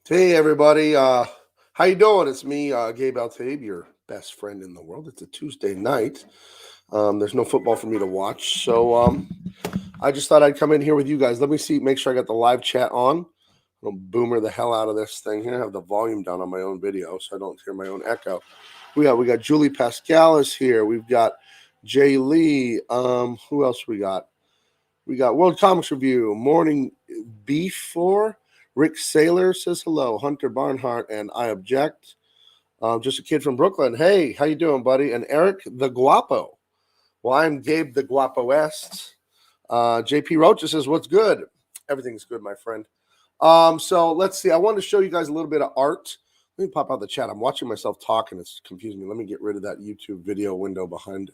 Hey everybody, how you doing? It's me, Gabe Altabe, your best friend in the world. It's a Tuesday night. There's no football for me to watch, so I just thought I'd come in here with you guys. Let me see, make sure I got the live chat on. I'll boomer the hell out of this thing here. I have the volume down on my own video, so I don't hear my own echo. We got Julie Pascal is here. We've got Jay Lee. Who else we got? We got World Comics Review, Morning Beef 4. Rick Saylor says hello. Hunter Barnhart and I Object. Just a kid from Brooklyn. Hey, how you doing, buddy? And Eric the Guapo. Well, I'm Gabe the Guapo West. JP Rocha says, what's good? Everything's good, my friend. So let's see. I wanted to show you guys a little bit of art. Let me pop out the chat. I'm watching myself talk and it's confusing me. Let me get rid of that YouTube video window behind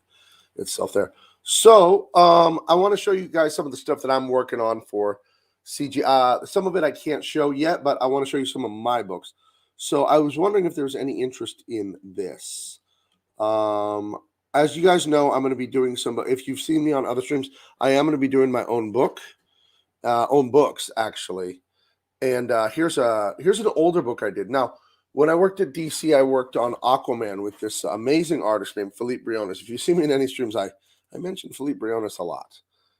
itself there. So I want to show you guys some of the stuff that I'm working on for CG. Some of it I can't show yet, but I want to show you some of my books. So I was wondering if there's any interest in this. As you guys know, I'm going to be doing some. If you've seen me on other streams, I am going to be doing my own books actually. And here's an older book I did. Now, when I worked at DC, I worked on Aquaman with this amazing artist named Philippe Briones. If you see me in any streams, I mention Philippe Briones a lot.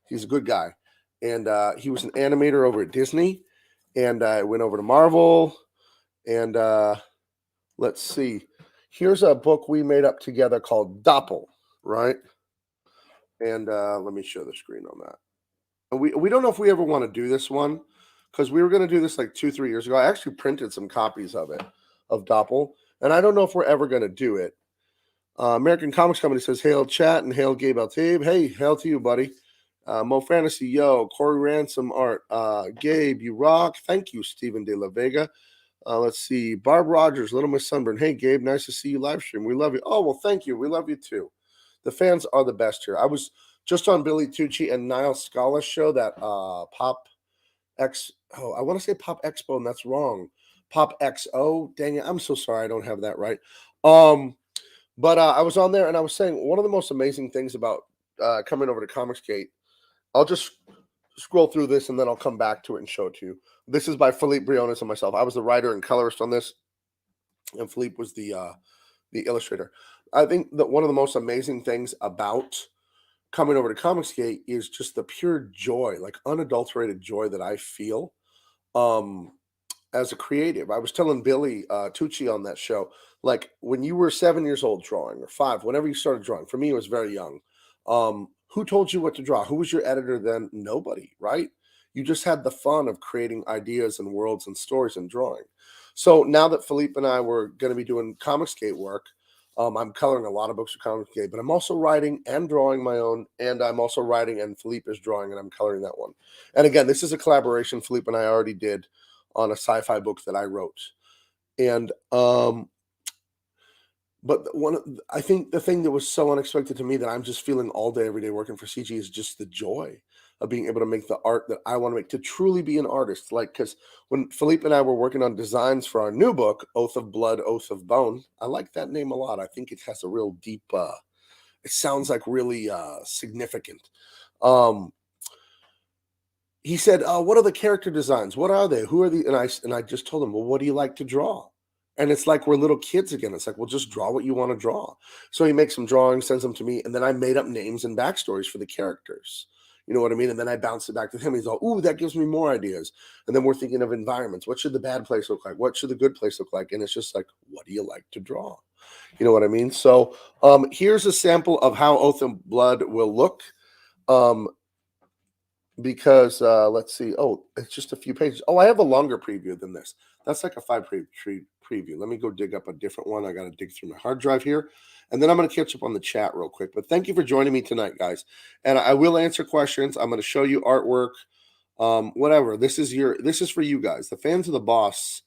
He's a good guy. And he was an animator over at Disney. And I went over to Marvel. And let's see. Here's a book we made up together called Doppel, right? And let me show the screen on that. And we don't know if we ever want to do this one, because we were going to do this like 2-3 years ago. I actually printed some copies of it, of Doppel. And I don't know if we're ever going to do it. American Comics Company says, hail chat and hail Gabe Altabe. Hey, hail to you, buddy. Mo Fantasy, yo. Corey Ransom Art. Gabe, you rock. Thank you, Stephen De La Vega. Let's see. Barb Rogers, Little Miss Sunburn. Hey, Gabe, nice to see you live stream. We love you. Oh, well, thank you. We love you, too. The fans are the best here. I was just on Billy Tucci and Niall Scala's show, that Pop X. Oh, I want to say Pop Expo, and that's wrong. Pop XO. Dang it. I'm so sorry. I don't have that right. But I was on there, and I was saying one of the most amazing things about coming over to Comicsgate, I'll just scroll through this, and then I'll come back to it and show it to you. This is by Philippe Briones and myself. I was the writer and colorist on this, and Philippe was the illustrator. I think that one of the most amazing things about coming over to Comicsgate is just the pure joy, like unadulterated joy that I feel as a creative. I was telling Billy Tucci on that show, like when you were 7 years old drawing, or 5, whenever you started drawing, for me, it was very young. Who told you what to draw? Who was your editor then? Nobody, right? You just had the fun of creating ideas and worlds and stories and drawing. So now that Philippe and I were going to be doing Comicsgate work, I'm coloring a lot of books for Comicsgate, but I'm also writing and drawing my own, and I'm also writing and Philippe is drawing, and I'm coloring that one. And again, this is a collaboration Philippe and I already did on a sci-fi book that I wrote. And but I think the thing that was so unexpected to me that I'm just feeling all day, every day working for CG is just the joy of being able to make the art that I want to make, to truly be an artist. Like, because when Philippe and I were working on designs for our new book, Oath of Blood, Oath of Bone, I like that name a lot. I think it has a real deep, it sounds like really significant. He said, what are the character designs? What are they? Who are the, and I just told him, well, what do you like to draw? And it's like we're little kids again. It's like, well, just draw what you want to draw. So he makes some drawings, sends them to me, and then I made up names and backstories for the characters. You know what I mean? And then I bounced it back to him. He's all, ooh, that gives me more ideas. And then we're thinking of environments. What should the bad place look like? What should the good place look like? And it's just like, what do you like to draw? You know what I mean? So here's a sample of how Oath of Blood will look. Because let's see. Oh, it's just a few pages. Oh, I have a longer preview than this. That's like a 5-page preview. Let me go dig up a different one. I got to dig through my hard drive here. And then I'm going to catch up on the chat real quick. But thank you for joining me tonight, guys. And I will answer questions. I'm going to show you artwork, whatever. This is for you guys. The fans are the boss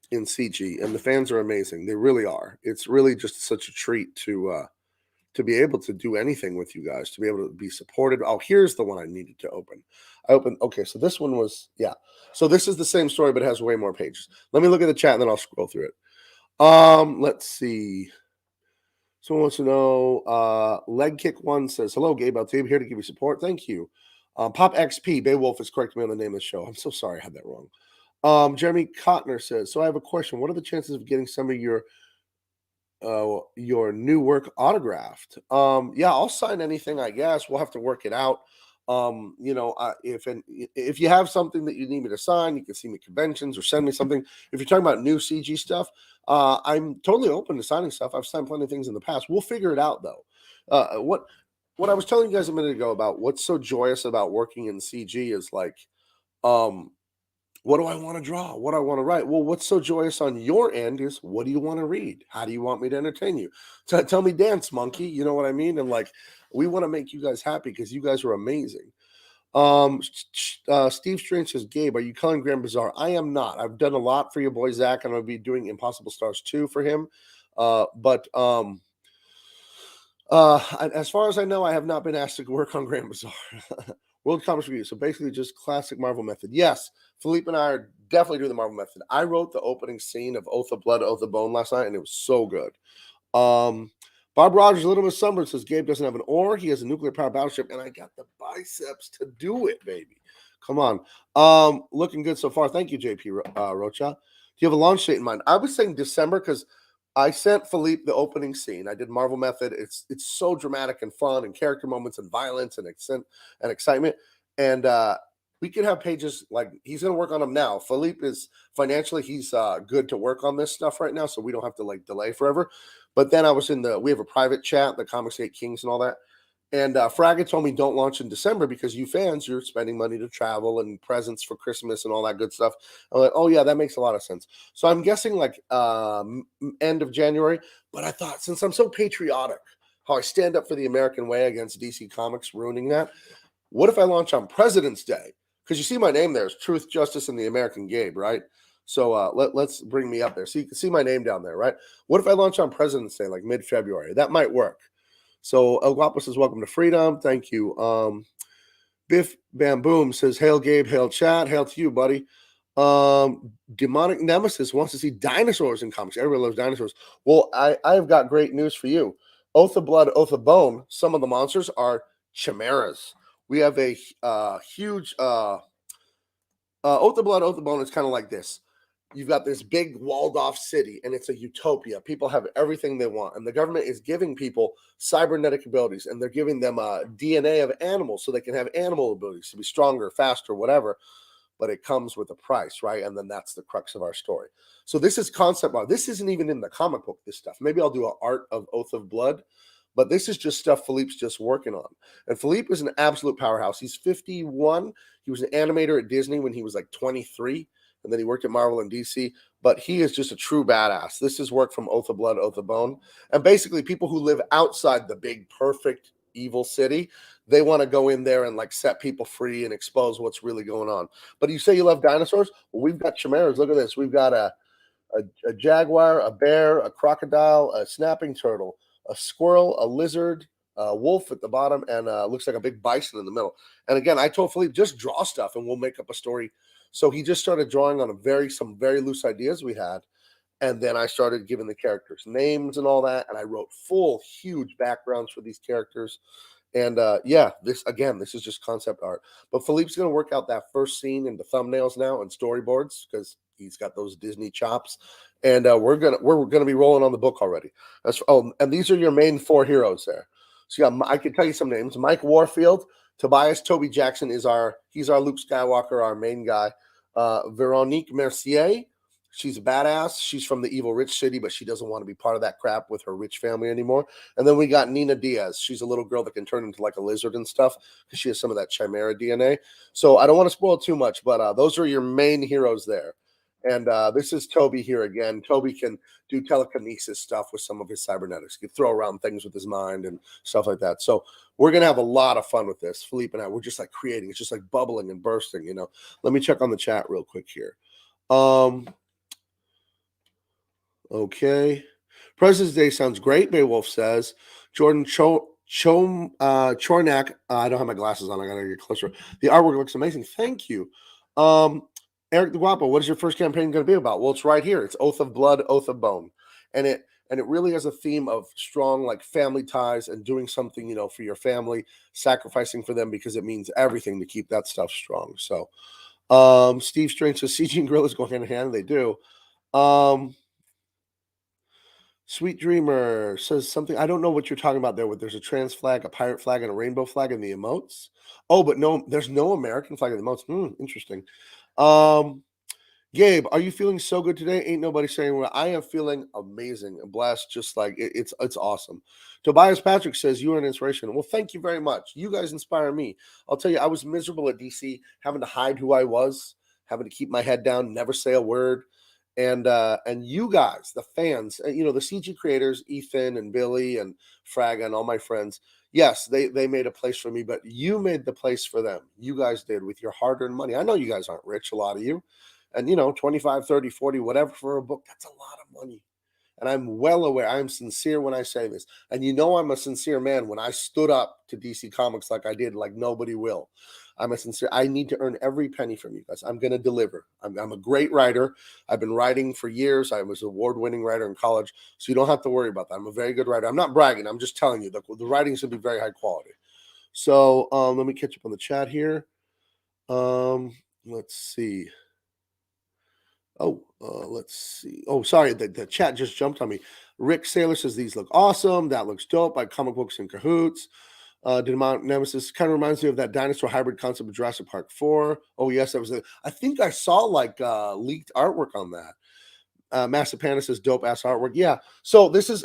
in CG, and the fans are amazing. They really are. It's really just such a treat to be able to do anything with you guys, to be able to be supported. Oh, here's the one I needed to open. Okay, so this one was, yeah. So this is the same story, but it has way more pages. Let me look at the chat, and then I'll scroll through it. Let's see. Someone wants to know, Leg Kick 1 says, hello, Gabe Altabe, here to give you support. Thank you. Pop XP, Beowulf is correcting me on the name of the show. I'm so sorry I had that wrong. Jeremy Kotner says, so I have a question. What are the chances of getting some of your new work autographed? Yeah, I'll sign anything, I guess. We'll have to work it out. If you have something that you need me to sign, you can see me at conventions or send me something. If you're talking about new CG stuff, I'm totally open to signing stuff. I've signed plenty of things in the past. We'll figure it out though. What I was telling you guys a minute ago about what's so joyous about working in CG is like, um, what do I want to draw? What do I want to write? Well, what's so joyous on your end is what do you want to read? How do you want me to entertain you? Tell me dance, monkey. You know what I mean? And like, we want to make you guys happy because you guys are amazing. Steve Strange says, Gabe, are you calling Grand Bazaar? I am not. I've done a lot for your boy Zach, and I'll be doing Impossible Stars 2 for him. As far as I know, I have not been asked to work on Grand Bazaar. World Comics Review. So basically, just classic Marvel method. Yes, Philippe and I are definitely doing the Marvel method. I wrote the opening scene of Oath of Blood, Oath of Bone last night, and it was so good. Bob Rogers, a little bit sunburned, says Gabe doesn't have an ore. He has a nuclear powered battleship, and I got the biceps to do it, baby. Come on. Looking good so far. Thank you, JP Rocha. Do you have a launch date in mind? I was saying December because I sent Philippe the opening scene. I did Marvel Method. It's so dramatic and fun and character moments and violence and excitement. And we could have pages like he's going to work on them now. Philippe is financially, he's good to work on this stuff right now, so we don't have to like delay forever. But then I was we have a private chat, the Comics Gate Kings and all that. And Fraga told me don't launch in December because you fans, you're spending money to travel and presents for Christmas and all that good stuff. I'm like, oh yeah, that makes a lot of sense. So I'm guessing like end of January. But I thought since I'm so patriotic, how I stand up for the American way against DC Comics ruining that, what if I launch on President's Day? Because you see my name there is Truth, Justice, and the American Gabe, right? So let's bring me up there. So you can see my name down there, right? What if I launch on President's Day, like mid-February? That might work. So El Guapo says, welcome to freedom. Thank you. Biff Bam Boom says, hail Gabe, hail chat, hail to you, buddy. Demonic Nemesis wants to see dinosaurs in comics. Everybody loves dinosaurs. Well, I've got great news for you. Oath of Blood, Oath of Bone, some of the monsters are chimeras. We have a huge Oath of Blood, Oath of Bone is kind of like this. You've got this big walled off city and it's a utopia. People have everything they want. And the government is giving people cybernetic abilities and they're giving them DNA of animals so they can have animal abilities to be stronger, faster, whatever. But it comes with a price, right? And then that's the crux of our story. So this is concept art. This isn't even in the comic book, this stuff. Maybe I'll do an art of Oath of Blood, but this is just stuff Philippe's just working on. And Philippe is an absolute powerhouse. He's 51. He was an animator at Disney when he was like 23. And then he worked at Marvel and DC, but he is just a true badass. This is work from Oath of Blood, Oath of Bone. And basically people who live outside the big, perfect, evil city, they want to go in there and like set people free and expose what's really going on. But you say you love dinosaurs? Well, we've got chimeras. Look at this. We've got a jaguar, a bear, a crocodile, a snapping turtle, a squirrel, a lizard, a wolf at the bottom, and looks like a big bison in the middle. And again, I told Philippe, just draw stuff and we'll make up a story. So he just started drawing on some very loose ideas we had. And then I started giving the characters names and all that. And I wrote full, huge backgrounds for these characters. And this is just concept art. But Philippe's going to work out that first scene into thumbnails now and storyboards because he's got those Disney chops. And we're gonna be rolling on the book already. And these are your main 4 heroes there. So yeah, I can tell you some names. Mike Warfield, Tobias Toby Jackson he's our Luke Skywalker, our main guy. Veronique Mercier, she's a badass. She's from the evil rich city, but she doesn't want to be part of that crap with her rich family anymore. And then we got Nina Diaz. She's a little girl that can turn into like a lizard and stuff because she has some of that chimera DNA. So I don't want to spoil too much, but those are your main heroes there. And this is Toby here again. Toby can do telekinesis stuff with some of his cybernetics. He can throw around things with his mind and stuff like that. So we're going to have a lot of fun with this. Philippe and I, we're just like creating. It's just like bubbling and bursting, you know. Let me check on the chat real quick here. Okay. President's Day sounds great, Beowulf says. Jordan Chornak. I don't have my glasses on. I got to get closer. The artwork looks amazing. Thank you. Eric the Guapo, what is your first campaign going to be about? Well, it's right here. It's Oath of Blood, Oath of Bone. And it really has a theme of strong like family ties and doing something, you know, for your family, sacrificing for them because it means everything to keep that stuff strong. So Steve Strange says CG and Gorillas go hand in hand. They do. Um, Sweet Dreamer says something. I don't know what you're talking about there. With there's a trans flag, a pirate flag, and a rainbow flag in the emotes. Oh, but no, there's no American flag in the emotes. Interesting. Um, Gabe, are you feeling so good today? Ain't nobody saying well. I am feeling amazing and blessed. Just like it's awesome. Tobias Patrick says you are an inspiration. Well, thank you very much. You guys inspire me. I'll tell you, I was miserable at DC, having to hide who I was, having to keep my head down, never say a word. And you guys, the fans, the CG creators, Ethan and Billy and Fraga and all my friends. Yes, they made a place for me, but you made the place for them. You guys did with your hard-earned money. I know you guys aren't rich, a lot of you, and 25, 30, 40, whatever for a book, that's a lot of money. And I'm well aware, I'm sincere when I say this. And I'm a sincere man when I stood up to DC Comics like I did, like nobody will. I need to earn every penny from you guys. I'm going to deliver. I'm a great writer. I've been writing for years. I was an award-winning writer in college, so you don't have to worry about that. I'm a very good writer. I'm not bragging. I'm just telling you, the writing should be very high quality. So let me catch up on the chat here. Let's see. Let's see. Oh, sorry, the chat just jumped on me. Rick Saylor says these look awesome. That looks dope. By Comic Books in Cahoots. Demont Nemesis kind of reminds me of that dinosaur hybrid concept of Jurassic Park 4. Oh, yes, that was it. I think I saw like leaked artwork on that. Massive Panda says dope ass artwork. Yeah. So this is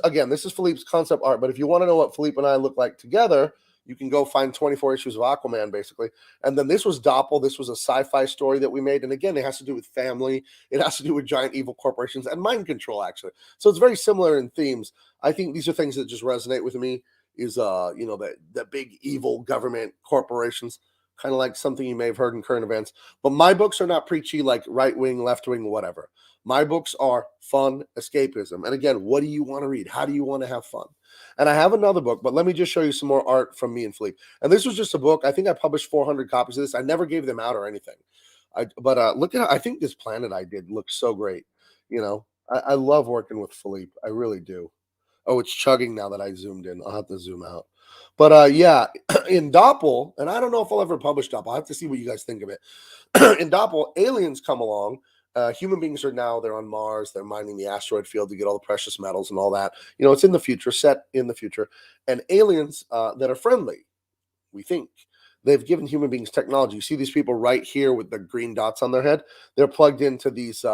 Philippe's concept art. But if you want to know what Philippe and I look like together, you can go find 24 issues of Aquaman, basically. And then this was Doppel. This was a sci-fi story that we made. And again, it has to do with family. It has to do with giant evil corporations and mind control, actually. So it's very similar in themes. I think these are things that just resonate with me. Is the big evil government corporations, kind of like something you may have heard in current events. But my books are not preachy like right wing, left wing, whatever. My books are fun escapism. And again, what do you want to read? How do you want to have fun? And I have another book, but let me just show you some more art from me and Philippe. And this was just a book. I think I published 400 copies of this. I never gave them out or anything. But look at I think this planet I did looks so great. I love working with Philippe. I really do. Oh, it's chugging now that I zoomed in. I'll have to zoom out. But yeah, in Doppel, and I don't know if I'll ever publish Doppel. I have to see what you guys think of it. In Doppel, aliens come along. Human beings they're on Mars. They're mining the asteroid field to get all the precious metals and all that. It's in the future, set in the future. And aliens that are friendly, we think. They've given human beings technology. You see these people right here with the green dots on their head? They're plugged into these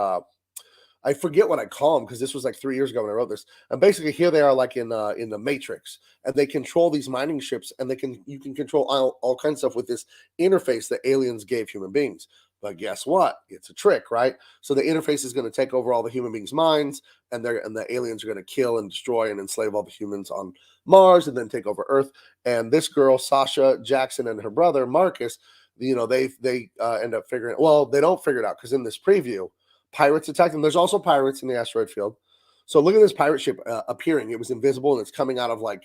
I forget what I call them because this was like 3 years ago when I wrote this. And basically, here they are, like in the Matrix, and they control these mining ships, and you can control all kinds of stuff with this interface that aliens gave human beings. But guess what? It's a trick, right? So the interface is going to take over all the human beings' minds, and the aliens are going to kill and destroy and enslave all the humans on Mars, and then take over Earth. And this girl, Sasha Jackson, and her brother Marcus, they end up figuring. Well, they don't figure it out because in this preview, pirates attack them. There's also pirates in the asteroid field. So look at this pirate ship appearing. It was invisible and it's coming out of like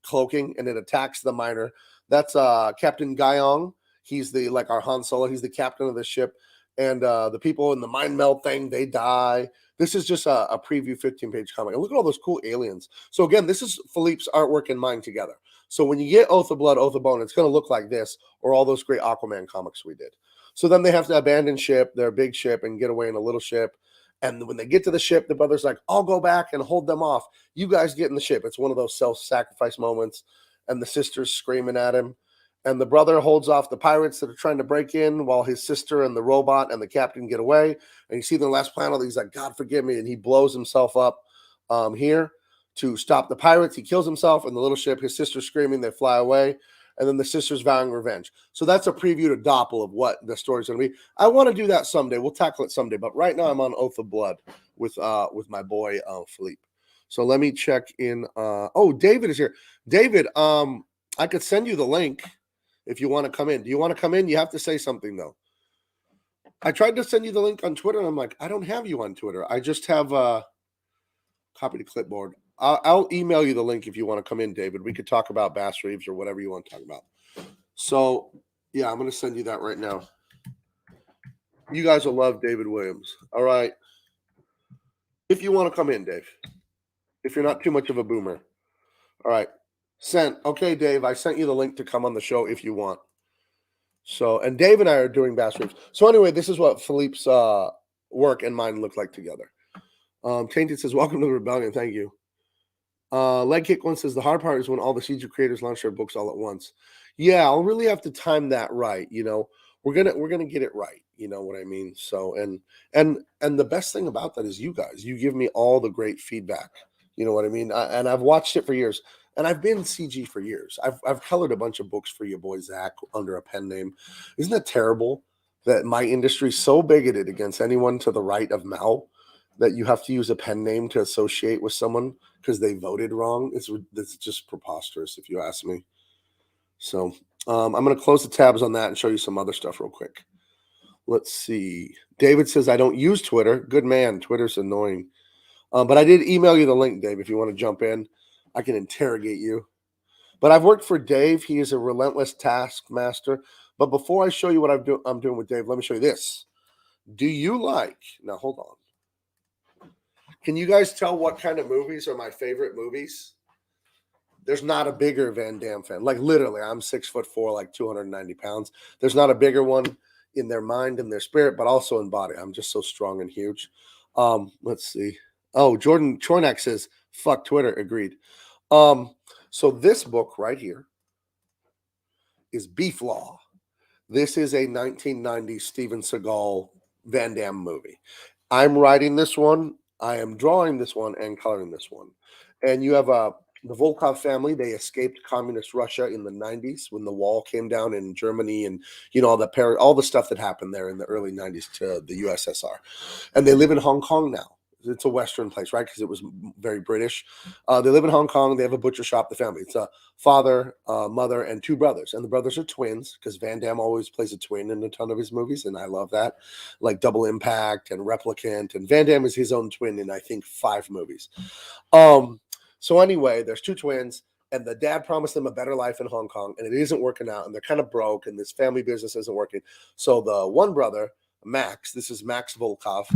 cloaking, and it attacks the miner. That's Captain Guyong. He's like our Han Solo. He's the captain of the ship. And the people in the mind meld thing, they die. This is just a preview 15-page comic. And look at all those cool aliens. So again, this is Philippe's artwork and mine together. So when you get Oath of Blood, Oath of Bone, it's going to look like this, or all those great Aquaman comics we did. So then they have to abandon their big ship, and get away in a little ship. And when they get to the ship, the brother's like, I'll go back and hold them off. You guys get in the ship. It's one of those self-sacrifice moments. And the sister's screaming at him. And the brother holds off the pirates that are trying to break in while his sister and the robot and the captain get away. And you see the last panel, he's like, God forgive me. And he blows himself up here to stop the pirates. He kills himself in the little ship. His sister's screaming. They fly away. And then the sisters vowing revenge. So that's a preview to Doppel of what the story's going to be. I want to do that someday. We'll tackle it someday. But right now I'm on Oath of Blood with my boy Philippe. So let me check in. David is here. David, I could send you the link if you want to come in. Do you want to come in? You have to say something though. I tried to send you the link on Twitter, and I'm like, I don't have you on Twitter. I just have copy to clipboard. I'll email you the link if you want to come in, David. We could talk about Bass Reeves or whatever you want to talk about. So, yeah, I'm going to send you that right now. You guys will love David Williams. All right. If you want to come in, Dave. If you're not too much of a boomer. All right. Sent. Okay, Dave, I sent you the link to come on the show if you want. So, and Dave and I are doing Bass Reeves. So anyway, this is what Philippe's work and mine look like together. Tainted says, welcome to the rebellion. Thank you. Leg Kick One says, the hard part is when all the CG creators launch their books all at once. Yeah, I'll really have to time that right. We're gonna get it right. You know what I mean? So, and the best thing about that is you guys. You give me all the great feedback. You know what I mean? And I've watched it for years. And I've been CG for years. I've colored a bunch of books for your boy Zach under a pen name. Isn't that terrible that my industry's so bigoted against anyone to the right of Mao that you have to use a pen name to associate with someone because they voted wrong? It's just preposterous, if you ask me. So I'm going to close the tabs on that and show you some other stuff real quick. Let's see. David says, I don't use Twitter. Good man. Twitter's annoying. But I did email you the link, Dave, if you want to jump in. I can interrogate you. But I've worked for Dave. He is a relentless taskmaster. But before I show you what I'm doing with Dave, let me show you this. Do you like... Now, hold on. Can you guys tell what kind of movies are my favorite movies? There's not a bigger Van Damme fan. Like, literally, I'm 6'4", like 290 pounds. There's not a bigger one in their mind and their spirit, but also in body. I'm just so strong and huge. Let's see. Oh, Jordan Chornak says, fuck Twitter. Agreed. So this book right here is Beef Law. This is a 1990 Steven Seagal Van Damme movie. I'm writing this one. I am drawing this one and coloring this one. And you have the Volkov family. They escaped communist Russia in the 90s when the wall came down in Germany, and all the stuff that happened there in the early 90s to the USSR. And they live in Hong Kong now. It's a Western place, right? Because it was very British. They live in Hong Kong. They have a butcher shop, the family. It's a father, mother, and two brothers. And the brothers are twins because Van Damme always plays a twin in a ton of his movies. And I love that. Like Double Impact and Replicant. And Van Damme is his own twin in, I think, 5 movies. So anyway, there's 2 twins. And the dad promised them a better life in Hong Kong. And it isn't working out. And they're kind of broke. And this family business isn't working. So the one brother, Max, this is Max Volkov.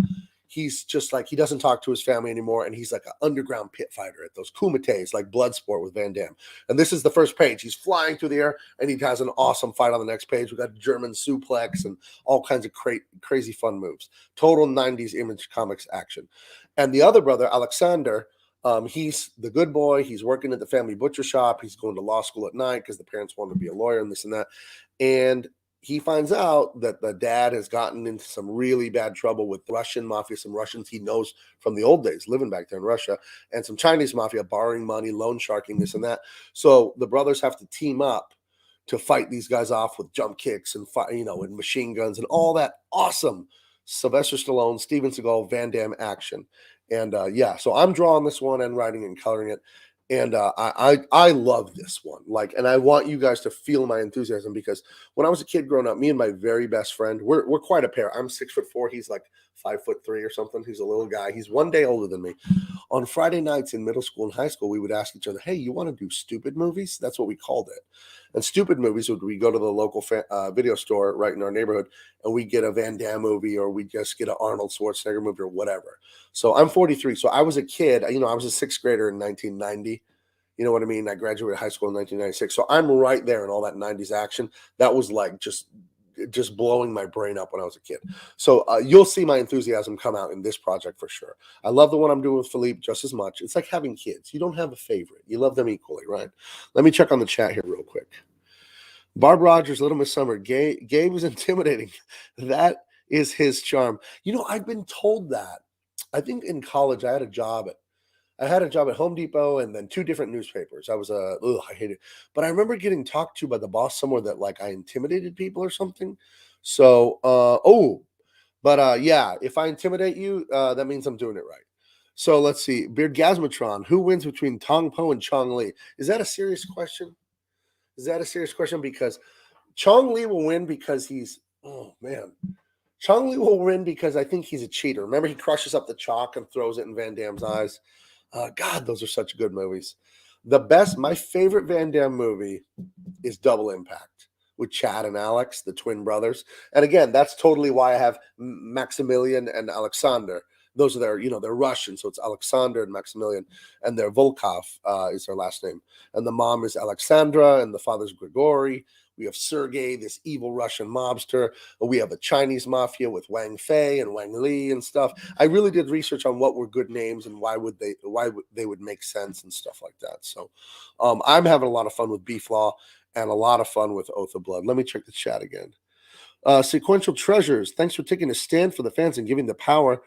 He's just like, he doesn't talk to his family anymore. And he's like an underground pit fighter at those kumites, like Bloodsport with Van Damme. And this is the first page. He's flying through the air and he has an awesome fight on the next page. We got German suplex and all kinds of crazy fun moves. Total 90s Image Comics action. And the other brother, Alexander, he's the good boy. He's working at the family butcher shop. He's going to law school at night because the parents want to be a lawyer and this and that. And he finds out that the dad has gotten into some really bad trouble with Russian mafia, some Russians he knows from the old days living back there in Russia, and some Chinese mafia borrowing money, loan sharking, this and that. So the brothers have to team up to fight these guys off with jump kicks and and machine guns and all that awesome Sylvester Stallone, Steven Seagal, Van Damme action. And so I'm drawing this one and writing and coloring it. And I love this one. And I want you guys to feel my enthusiasm because when I was a kid growing up, me and my very best friend, we're quite a pair. I'm 6'4", he's like 5'3" or something. He's a little guy. He's one day older than me. On Friday nights in middle school and high school, we would ask each other, "Hey, you want to do stupid movies?" That's what we called it. And stupid movies would we go to the local video store right in our neighborhood, and we get a Van Damme movie, or we just get an Arnold Schwarzenegger movie, or whatever. So I'm 43. So I was a kid. I was a 6th grader in 1990. You know what I mean? I graduated high school in 1996. So I'm right there in all that 90s action. That was like just blowing my brain up when I was a kid. So you'll see my enthusiasm come out in this project for sure. I love the one I'm doing with Philippe just as much. It's like having kids. You don't have a favorite. You love them equally, right? Let me check on the chat here real quick. Barb Rogers, Little Miss Summer. Gabe was intimidating. That is his charm. I've been told that. I think in college I had a job at Home Depot and then 2 different newspapers. I was I hate it. But I remember getting talked to by the boss somewhere that like I intimidated people or something. So, if I intimidate you, that means I'm doing it right. So let's see. Beardgasmatron, who wins between Tong Po and Chong Li? Is that a serious question? Because Chong Li will win because Chong Li will win because I think he's a cheater. Remember, he crushes up the chalk and throws it in Van Damme's eyes. God, those are such good movies. My favorite Van Damme movie is Double Impact with Chad and Alex, the twin brothers. And again, that's totally why I have Maximilian and Alexander. Those are they're Russian, so it's Alexander and Maximilian, and their Volkov is their last name. And the mom is Alexandra, and the father's Grigory. We have Sergei, this evil Russian mobster. We have a Chinese mafia with Wang Fei and Wang Li and stuff. I really did research on what were good names and why they would make sense and stuff like that. So I'm having a lot of fun with Beef Law and a lot of fun with Oath of Blood. Let me check the chat again. Sequential Treasures, thanks for taking a stand for the fans and giving the power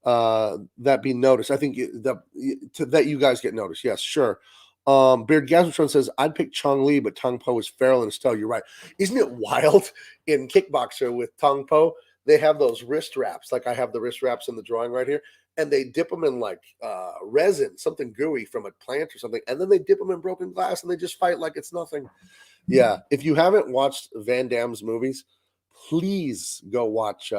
that be noticed. I think that you guys get noticed. Yes, sure. Beard Gazmatron says, I'd pick Chong Li, but Tong Po is feral and Estelle. You're right. Isn't it wild in Kickboxer with Tong Po? They have those wrist wraps. Like I have the wrist wraps in the drawing right here. And they dip them in like resin, something gooey from a plant or something. And then they dip them in broken glass and they just fight like it's nothing. Yeah. If you haven't watched Van Damme's movies, please go watch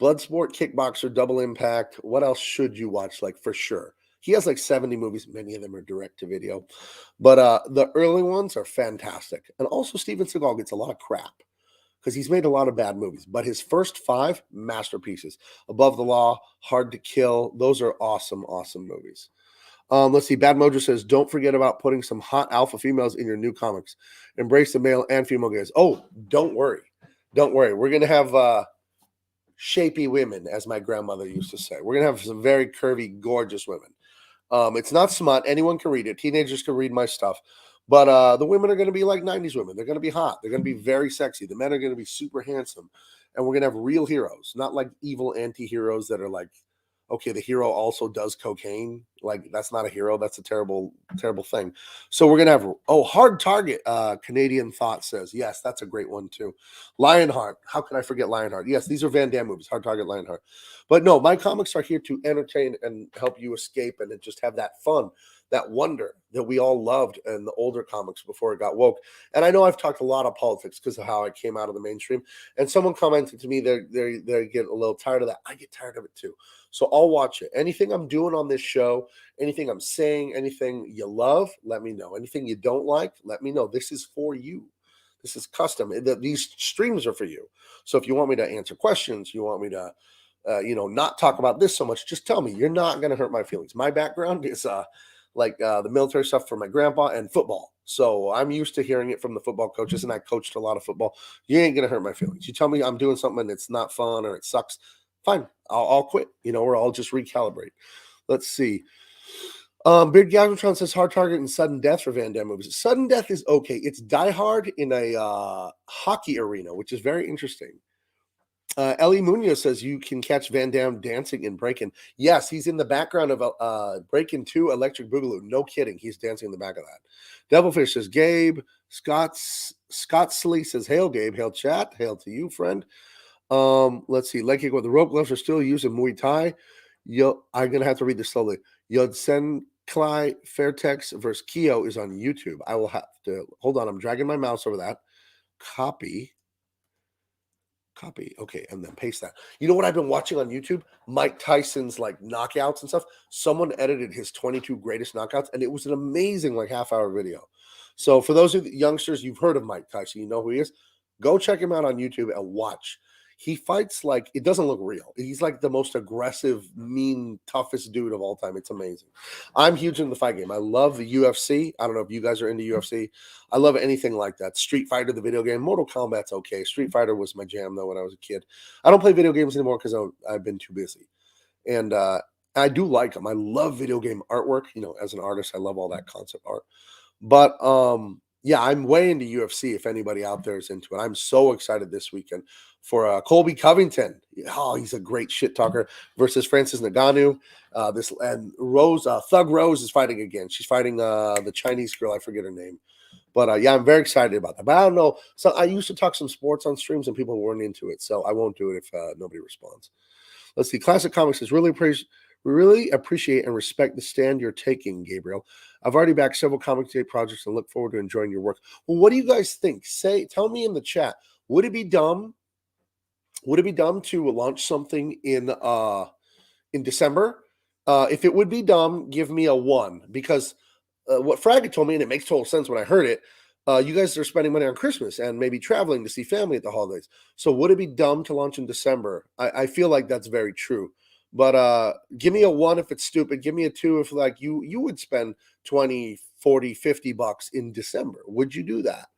Bloodsport, Kickboxer, Double Impact. What else should you watch? Like for sure. He has like 70 movies. Many of them are direct to video. But the early ones are fantastic. And also Steven Seagal gets a lot of crap because he's made a lot of bad movies. But his first 5, masterpieces. Above the Law, Hard to Kill. Those are awesome, awesome movies. Let's see. Bad Mojo says, don't forget about putting some hot alpha females in your new comics. Embrace the male and female gaze. Oh, don't worry. Don't worry. We're going to have shapy women, as my grandmother used to say. We're going to have some very curvy, gorgeous women. It's not smut. Anyone can read it. Teenagers can read my stuff. But the women are going to be like 90s women. They're going to be hot. They're going to be very sexy. The men are going to be super handsome. And we're going to have real heroes, not like evil anti-heroes that are like, okay, the hero also does cocaine. Like, that's not a hero. That's a terrible, terrible thing. So we're going to have, Hard Target, Canadian Thought says. Yes, that's a great one too. Lionheart. How could I forget Lionheart? Yes, these are Van Damme movies, Hard Target, Lionheart. But no, my comics are here to entertain and help you escape and just have that fun, that wonder that we all loved in the older comics before it got woke. And I know I've talked a lot of politics because of how I came out of the mainstream. And someone commented to me they're getting a little tired of that. I get tired of it too. So I'll watch it. Anything I'm doing on this show, anything I'm saying, anything you love, let me know. Anything you don't like, let me know. This is for you. This is custom. These streams are for you. So if you want me to answer questions, you want me to not talk about this so much, just tell me. You're not going to hurt my feelings. My background is the military stuff for my grandpa and football. So I'm used to hearing it from the football coaches, and I coached a lot of football. You ain't going to hurt my feelings. You tell me I'm doing something and it's not fun or it sucks, fine. I'll quit, or I'll just recalibrate. Let's see. Big Galvatron says Hard Target and Sudden Death for Van Damme movies. Sudden Death is okay. It's Die Hard in a hockey arena, which is very interesting. Ellie Munoz says you can catch Van Damme dancing in Breakin'. Yes, he's in the background of Breakin' 2 Electric Boogaloo. No kidding. He's dancing in the back of that. Devilfish says Gabe. Scottsley says, hail, Gabe. Hail, chat. Hail to you, friend. Let's see. Leg kick with the rope gloves are still used in Muay Thai. I'm going to have to read this slowly. Yodsen Klai Fairtex versus Kyo is on YouTube. I will have to, hold on. I'm dragging my mouse over that. Copy. Okay, and then paste that. You know what I've been watching on YouTube? Mike Tyson's like knockouts and stuff. Someone edited his 22 greatest knockouts, and it was an amazing half-hour video. So for those of the youngsters, you've heard of Mike Tyson, you know who he is. Go check him out on YouTube and watch. He fights like it doesn't look real. He's like the most aggressive, mean, toughest dude of all time. It's amazing. I'm huge into the fight game. I love the UFC. I don't know if you guys are into UFC. I love anything like that. Street Fighter, the video game. Mortal Kombat's okay. Street Fighter was my jam though when I was a kid. I don't play video games anymore because I've been too busy. And I do like them. I love video game artwork. As an artist, I love all that concept art. But yeah, I'm way into UFC if anybody out there is into it. I'm so excited this weekend for Colby Covington. Oh, he's a great shit talker versus Francis Ngannou. Thug Rose is fighting again. She's fighting the Chinese girl. I forget her name. But yeah, I'm very excited about that. But I don't know. So I used to talk some sports on streams and people weren't into it. So I won't do it if nobody responds. Let's see. Classic Comics says, we really appreciate and respect the stand you're taking, Gabriel. I've already backed several comic tape projects and look forward to enjoying your work. Well, what do you guys think? Tell me in the chat. Would it be dumb? Would it be dumb to launch something in December? If it would be dumb, give me a 1 because what Fraggy told me, and it makes total sense when I heard it. You guys are spending money on Christmas and maybe traveling to see family at the holidays. So would it be dumb to launch in December? I feel like that's very true. But give me a 1 if it's stupid. Give me a 2 if like you would spend $20, $40, $50 in December. Would you do that?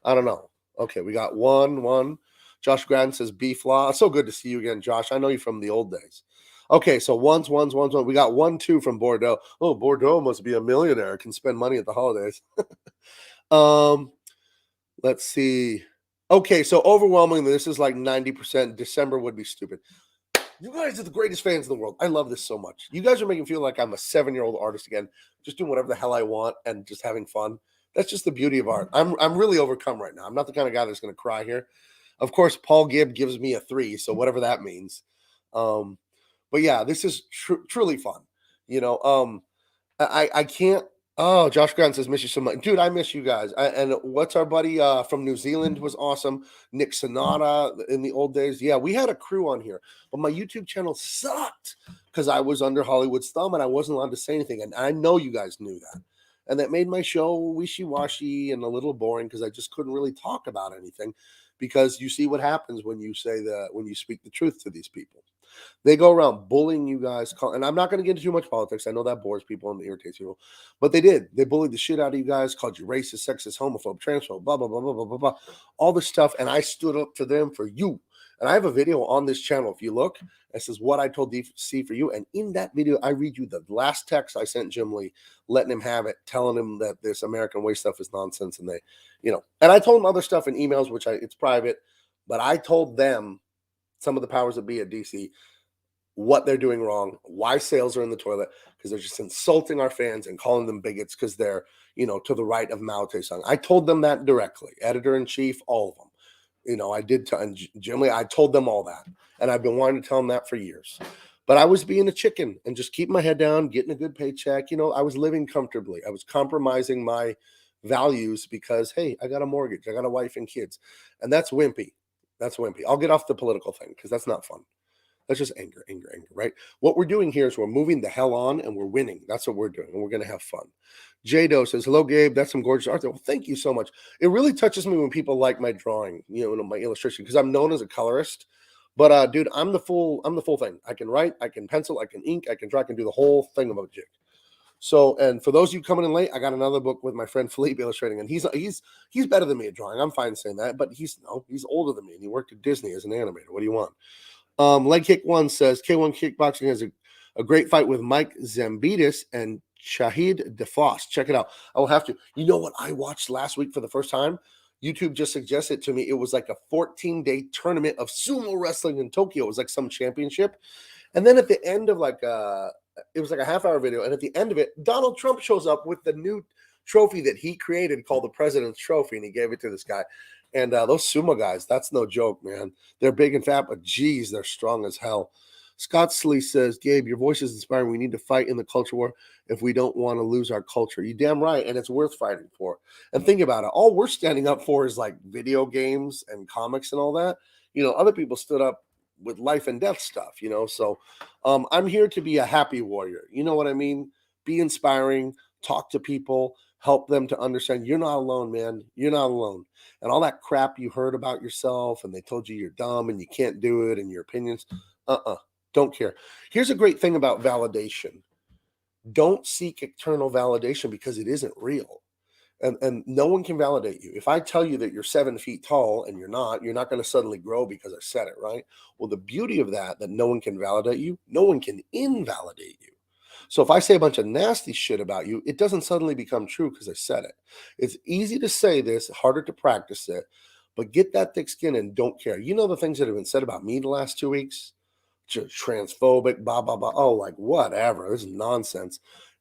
I don't know. Okay, we got 1-1. Josh Grattan says beef law. So good to see you again, Josh. I know you from the old days. Okay, so ones. We got 1-2 from Bordeaux. Oh, Bordeaux must be a millionaire. Can spend money at the holidays. Let's see. Okay, so overwhelmingly, this is like 90%. December would be stupid. You guys are the greatest fans in the world. I love this so much. You guys are making me feel like I'm a 7-year-old artist again, just doing whatever the hell I want and just having fun. That's just the beauty of art. I'm really overcome right now. I'm not the kind of guy that's going to cry here. Of course, Paul Gibb gives me a 3, so whatever that means. Um, but yeah, this is truly fun. You know, I can't. Oh, Josh Grant says, miss you so much. Dude, I miss you guys. And what's our buddy from New Zealand was awesome. Nick Sonata in the old days. Yeah, we had a crew on here, but my YouTube channel sucked because I was under Hollywood's thumb and I wasn't allowed to say anything. And I know you guys knew that. And that made my show wishy-washy and a little boring because I just couldn't really talk about anything because you see what happens when you speak the truth to these people. They go around bullying you guys, and I'm not going to get into too much politics. I know that bores people and irritates people, but they did. They bullied the shit out of you guys, called you racist, sexist, homophobe, transphobe, blah, blah, blah, blah, blah, blah, blah, all this stuff, and I stood up to them for you. And I have a video on this channel. If you look, it says what I told DC for you. And in that video, I read you the last text I sent Jim Lee, letting him have it, telling him that this American way stuff is nonsense. And and I told him other stuff in emails, which it's private, but I told them, some of the powers that be at DC, what they're doing wrong, why sales are in the toilet, because they're just insulting our fans and calling them bigots because they're, to the right of Mao Tse-tung. I told them that directly, editor-in-chief, all of them. I did, and Jim Lee, I told them all that. And I've been wanting to tell them that for years. But I was being a chicken and just keeping my head down, getting a good paycheck. I was living comfortably. I was compromising my values because, hey, I got a mortgage. I got a wife and kids. And that's wimpy. That's wimpy. I'll get off the political thing because that's not fun. That's just anger, right? What we're doing here is we're moving the hell on and we're winning. That's what we're doing. And we're going to have fun. J-Do says, hello, Gabe. That's some gorgeous art there. Well, thank you so much. It really touches me when people like my drawing, my illustration, because I'm known as a colorist. But dude, I'm the full thing. I can write, I can pencil, I can ink, I can draw, I can do the whole thing about jig. So, and for those of you coming in late, I got another book with my friend Philippe illustrating, and he's better than me at drawing. I'm fine saying that, but he's older than me, and he worked at Disney as an animator. What do you want? Leg Kick 1 says K1 Kickboxing has a great fight with Mike Zambitis and Shahid DeFoss. Check it out. I will have to. You know what I watched last week for the first time? YouTube just suggested to me it was like a 14-day tournament of sumo wrestling in Tokyo. It was like some championship. And then at the end of it was like a half-hour video. And at the end of it, Donald Trump shows up with the new trophy that he created called the President's Trophy. And he gave it to this guy. And those sumo guys, that's no joke, man. They're big and fat, but geez, they're strong as hell. Scott Slee says, Gabe, your voice is inspiring. We need to fight in the culture war if we don't want to lose our culture. You damn right, and it's worth fighting for. And think about it. All we're standing up for is like video games and comics and all that. Other people stood up with life and death stuff, So I'm here to be a happy warrior. You know what I mean? Be inspiring, talk to people, help them to understand you're not alone, man. You're not alone. And all that crap you heard about yourself and they told you you're dumb and you can't do it and your opinions, don't care. Here's a great thing about validation. Don't seek external validation because it isn't real. And no one can validate you. If I tell you that you're 7 feet tall and you're not going to suddenly grow because I said it, right? Well, the beauty of that no one can validate you, no one can invalidate you. So if I say a bunch of nasty shit about you, it doesn't suddenly become true because I said it. It's easy to say this, harder to practice it, but get that thick skin and don't care. You know the things that have been said about me the last 2 weeks? Transphobic, blah, blah, blah. Oh, like whatever. This is nonsense.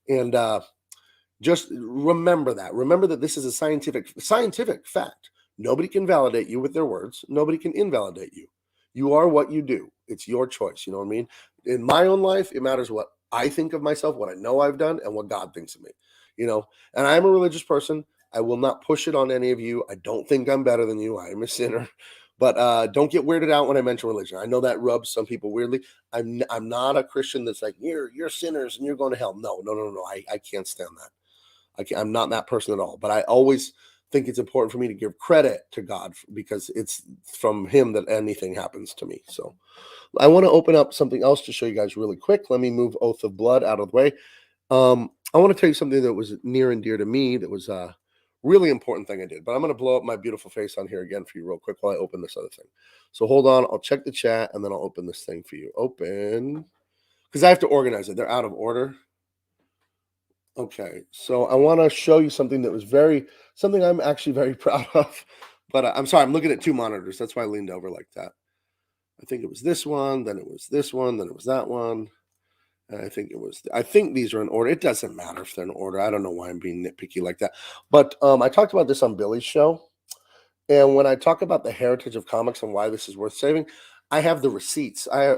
And just remember that. Remember that this is a scientific fact. Nobody can validate you with their words. Nobody can invalidate you. You are what you do. It's your choice. You know what I mean? In my own life, it matters what I think of myself, what I know I've done, and what God thinks of me. And I'm a religious person. I will not push it on any of you. I don't think I'm better than you. I am a sinner. But don't get weirded out when I mention religion. I know that rubs some people weirdly. I'm not a Christian that's like, you're sinners and you're going to hell. No. I can't stand that. I'm not that person at all. But I always think it's important for me to give credit to God because it's from him that anything happens to me. So I want to open up something else to show you guys really quick. Let me move Oath of Blood out of the way. I want to tell you something that was near and dear to me that was Really important thing I did. But I'm going to blow up my beautiful face on here again for you real quick while I open this other thing. So hold on. I'll check the chat and then I'll open this thing for you. Open. Because I have to organize it. They're out of order. Okay. So I want to show you something that was something I'm actually very proud of. But I'm sorry. I'm looking at two monitors. That's why I leaned over like that. I think it was this one. Then it was this one. Then it was that one. And I think these are in order. It doesn't matter if they're in order. I don't know why I'm being nitpicky like that. But I talked about this on Billy's show. And when I talk about the heritage of comics and why this is worth saving, I have the receipts. I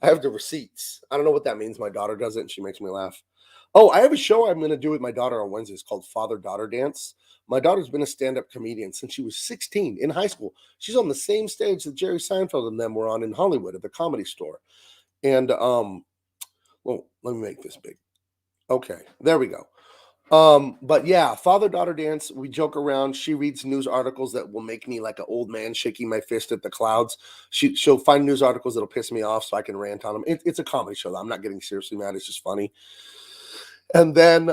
have the receipts. I don't know what that means. My daughter does it and she makes me laugh. Oh, I have a show I'm going to do with my daughter on Wednesdays called Father-Daughter Dance. My daughter's been a stand-up comedian since she was 16 in high school. She's on the same stage that Jerry Seinfeld and them were on in Hollywood at the Comedy Store. And well, let me make this big. Okay, there we go. But yeah, father-daughter dance, we joke around. She reads news articles that will make me like an old man shaking my fist at the clouds. She'll find news articles that'll piss me off so I can rant on them. It's a comedy show. I'm not getting seriously mad. It's just funny. And then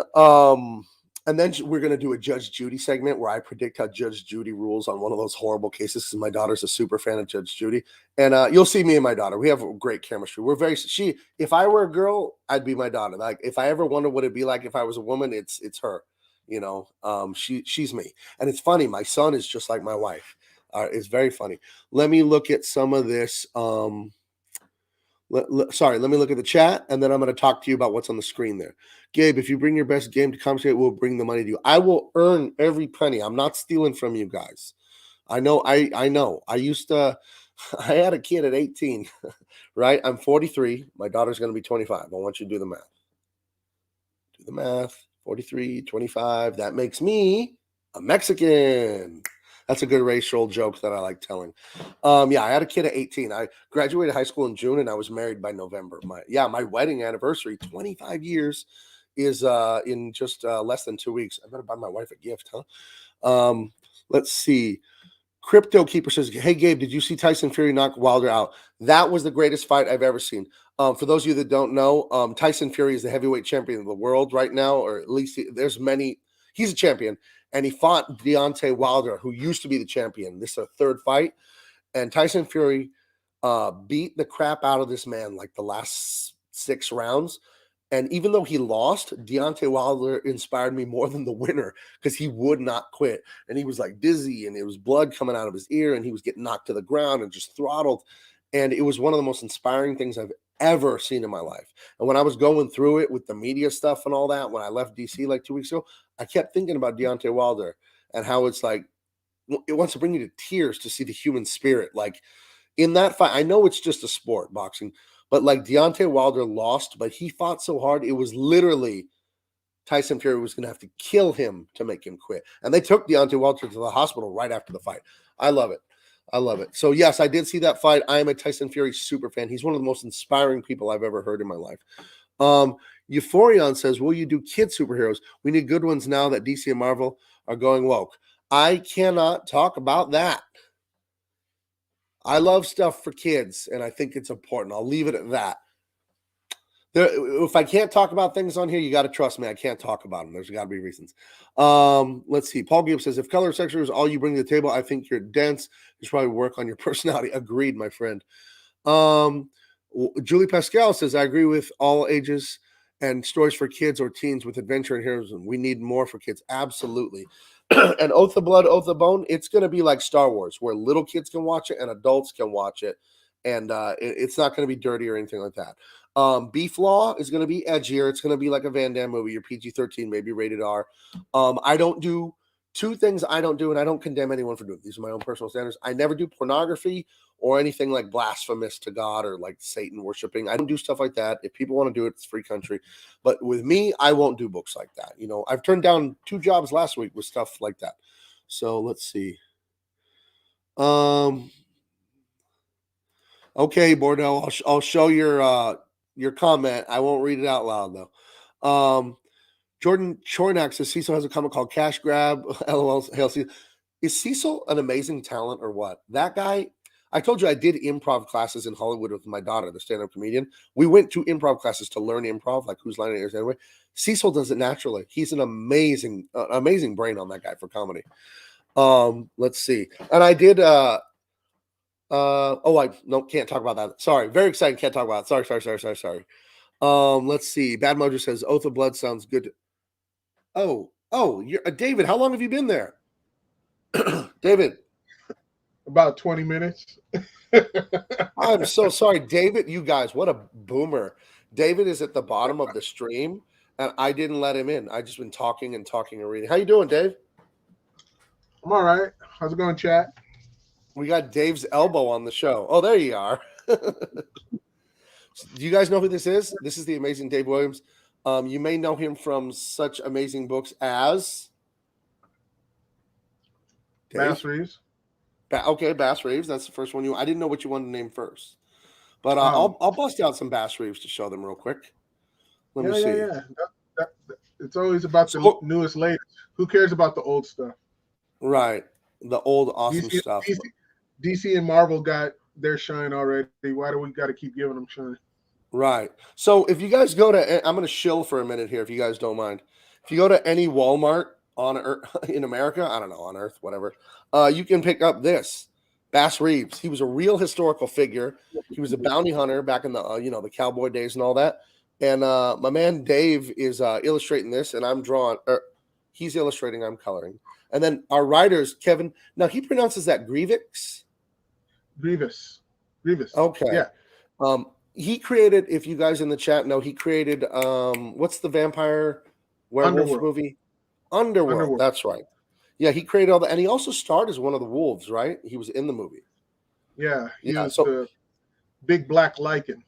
we're gonna do a Judge Judy segment where I predict how Judge Judy rules on one of those horrible cases. Because my daughter's a super fan of Judge Judy, and you'll see me and my daughter. We have a great chemistry. We're very she. If I were a girl, I'd be my daughter. Like if I ever wonder what it'd be like if I was a woman, it's her. You know, she's me, and it's funny. My son is just like my wife. It's very funny. Let me look at some of this. Let me look at the chat, and then I'm going to talk to you about what's on the screen there. Gabe, if you bring your best game to Comstate, we'll bring the money to you. I will earn every penny. I'm not stealing from you guys. I know. I used to. I had a kid at 18, right? I'm 43. My daughter's going to be 25. I want you to do the math. Do the math. 43, 25. That makes me a Mexican. That's a good racial joke that I like telling. Yeah, I had a kid at 18. I graduated high school in June and I was married by November. My wedding anniversary, 25 years, is in just less than 2 weeks. I better buy my wife a gift, huh? Let's see. Crypto Keeper says, "Hey Gabe, did you see Tyson Fury knock Wilder out? That was the greatest fight I've ever seen." For those of you that don't know, Tyson Fury is the heavyweight champion of the world right now, or at least there's many. He's a champion, and he fought Deontay Wilder, who used to be the champion. This is a third fight, and Tyson Fury beat the crap out of this man like the last 6 rounds. And even though he lost, Deontay Wilder inspired me more than the winner because he would not quit. And he was like dizzy and it was blood coming out of his ear and he was getting knocked to the ground and just throttled. And it was one of the most inspiring things I've ever seen in my life. And when I was going through it with the media stuff and all that, when I left DC like 2 weeks ago, I kept thinking about Deontay Wilder and how it's like, it wants to bring you to tears to see the human spirit. Like in that fight, I know it's just a sport, boxing, but like Deontay Wilder lost, but he fought so hard. It was literally Tyson Fury was going to have to kill him to make him quit. And they took Deontay Wilder to the hospital right after the fight. I love it. I love it. So yes, I did see that fight. I am a Tyson Fury super fan. He's one of the most inspiring people I've ever heard in my life. Euphorion says, will you do kid superheroes? We need good ones now that DC and Marvel are going woke. I cannot talk about that. I love stuff for kids, and I think it's important. I'll leave it at that. If I can't talk about things on here, you got to trust me. I can't talk about them. There's got to be reasons. Let's see. Paul Gibbs says, if color texture is all you bring to the table, I think you're dense. You should probably work on your personality. Agreed, my friend. Julie Pascal says, I agree with all ages and stories for kids or teens with adventure and heroism. We need more for kids. Absolutely. And Oath of Blood, Oath of Bone, it's going to be like Star Wars, where little kids can watch it and adults can watch it. And it's not going to be dirty or anything like that. Beef Law is going to be edgier. It's going to be like a Van Damme movie. Your PG-13, maybe rated R. I don't do two things I don't do, and I don't condemn anyone for doing it. These are my own personal standards. I never do pornography or anything like blasphemous to God or like Satan worshiping. I don't do stuff like that. If people want to do it, it's free country. But with me, I won't do books like that. You know, I've turned down 2 jobs last week with stuff like that. So let's see. Okay, Bordeaux, I'll show your comment. I won't read it out loud though. Jordan Chornak says Cecil has a comic called Cash Grab. LOL. Is Cecil an amazing talent or what? That guy, I told you I did improv classes in Hollywood with my daughter, the stand-up comedian. We went to improv classes to learn improv, like who's lining it anyway. Cecil does it naturally. He's an amazing brain on that guy for comedy. Let's see. And I did can't talk about that. Sorry. Very exciting. Can't talk about it. Sorry. Let's see. Bad Mojo says Oath of Blood sounds good. You're David, how long have you been there? David. About 20 minutes. I'm so sorry, David. You guys, what a boomer. David is at the bottom of the stream, and I didn't let him in. I just been talking and reading. How you doing, Dave? I'm all right. How's it going, chat? We got Dave's elbow on the show. Oh, there you are. Do you guys know who this is? This is the amazing Dave Williams. You may know him from such amazing books as Dave? Bass Reeves. Bass Reeves. That's the first one. I didn't know what you wanted to name first, but I'll bust out some Bass Reeves to show them real quick. Let me see. Yeah. It's always about the newest, latest. Who cares about the old stuff? Right, the old awesome stuff. DC and Marvel got their shine already. Why do we got to keep giving them shine? Right. So if you guys go to, I'm going to shill for a minute here, if you guys don't mind. If you go to any Walmart on Earth, in America, I don't know, on Earth, whatever, you can pick up this Bass Reeves. He was a real historical figure. He was a bounty hunter back in the the cowboy days and all that. And my man Dave is illustrating this, and I'm drawing. He's illustrating. I'm coloring. And then our writers, Kevin. Now he pronounces that Grievous. Okay. Yeah. He created. If you guys in the chat know, he created. What's the vampire werewolf movie? Underworld. That's right. Yeah, he created all that, and he also starred as one of the wolves. Right? He was in the movie. Yeah. He was the big black lichen.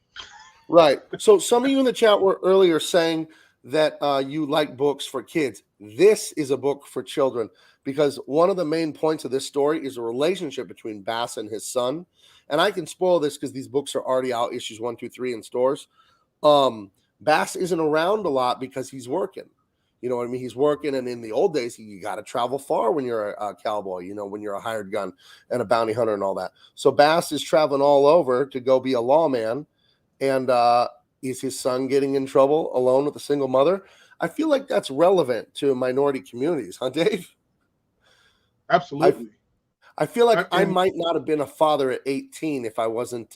Right. So some of you in the chat were earlier saying that you like books for kids. This is a book for children because one of the main points of this story is a relationship between Bass and his son. And I can spoil this because these books are already out, issues 1, 2, 3 in stores. Bass isn't around a lot because he's working. You know what I mean? He's working, and in the old days, you got to travel far when you're a cowboy, when you're a hired gun and a bounty hunter and all that. So Bass is traveling all over to go be a lawman. And is his son getting in trouble alone with a single mother? I feel like that's relevant to minority communities, huh, Dave? Absolutely. I feel like I might not have been a father at 18 if I wasn't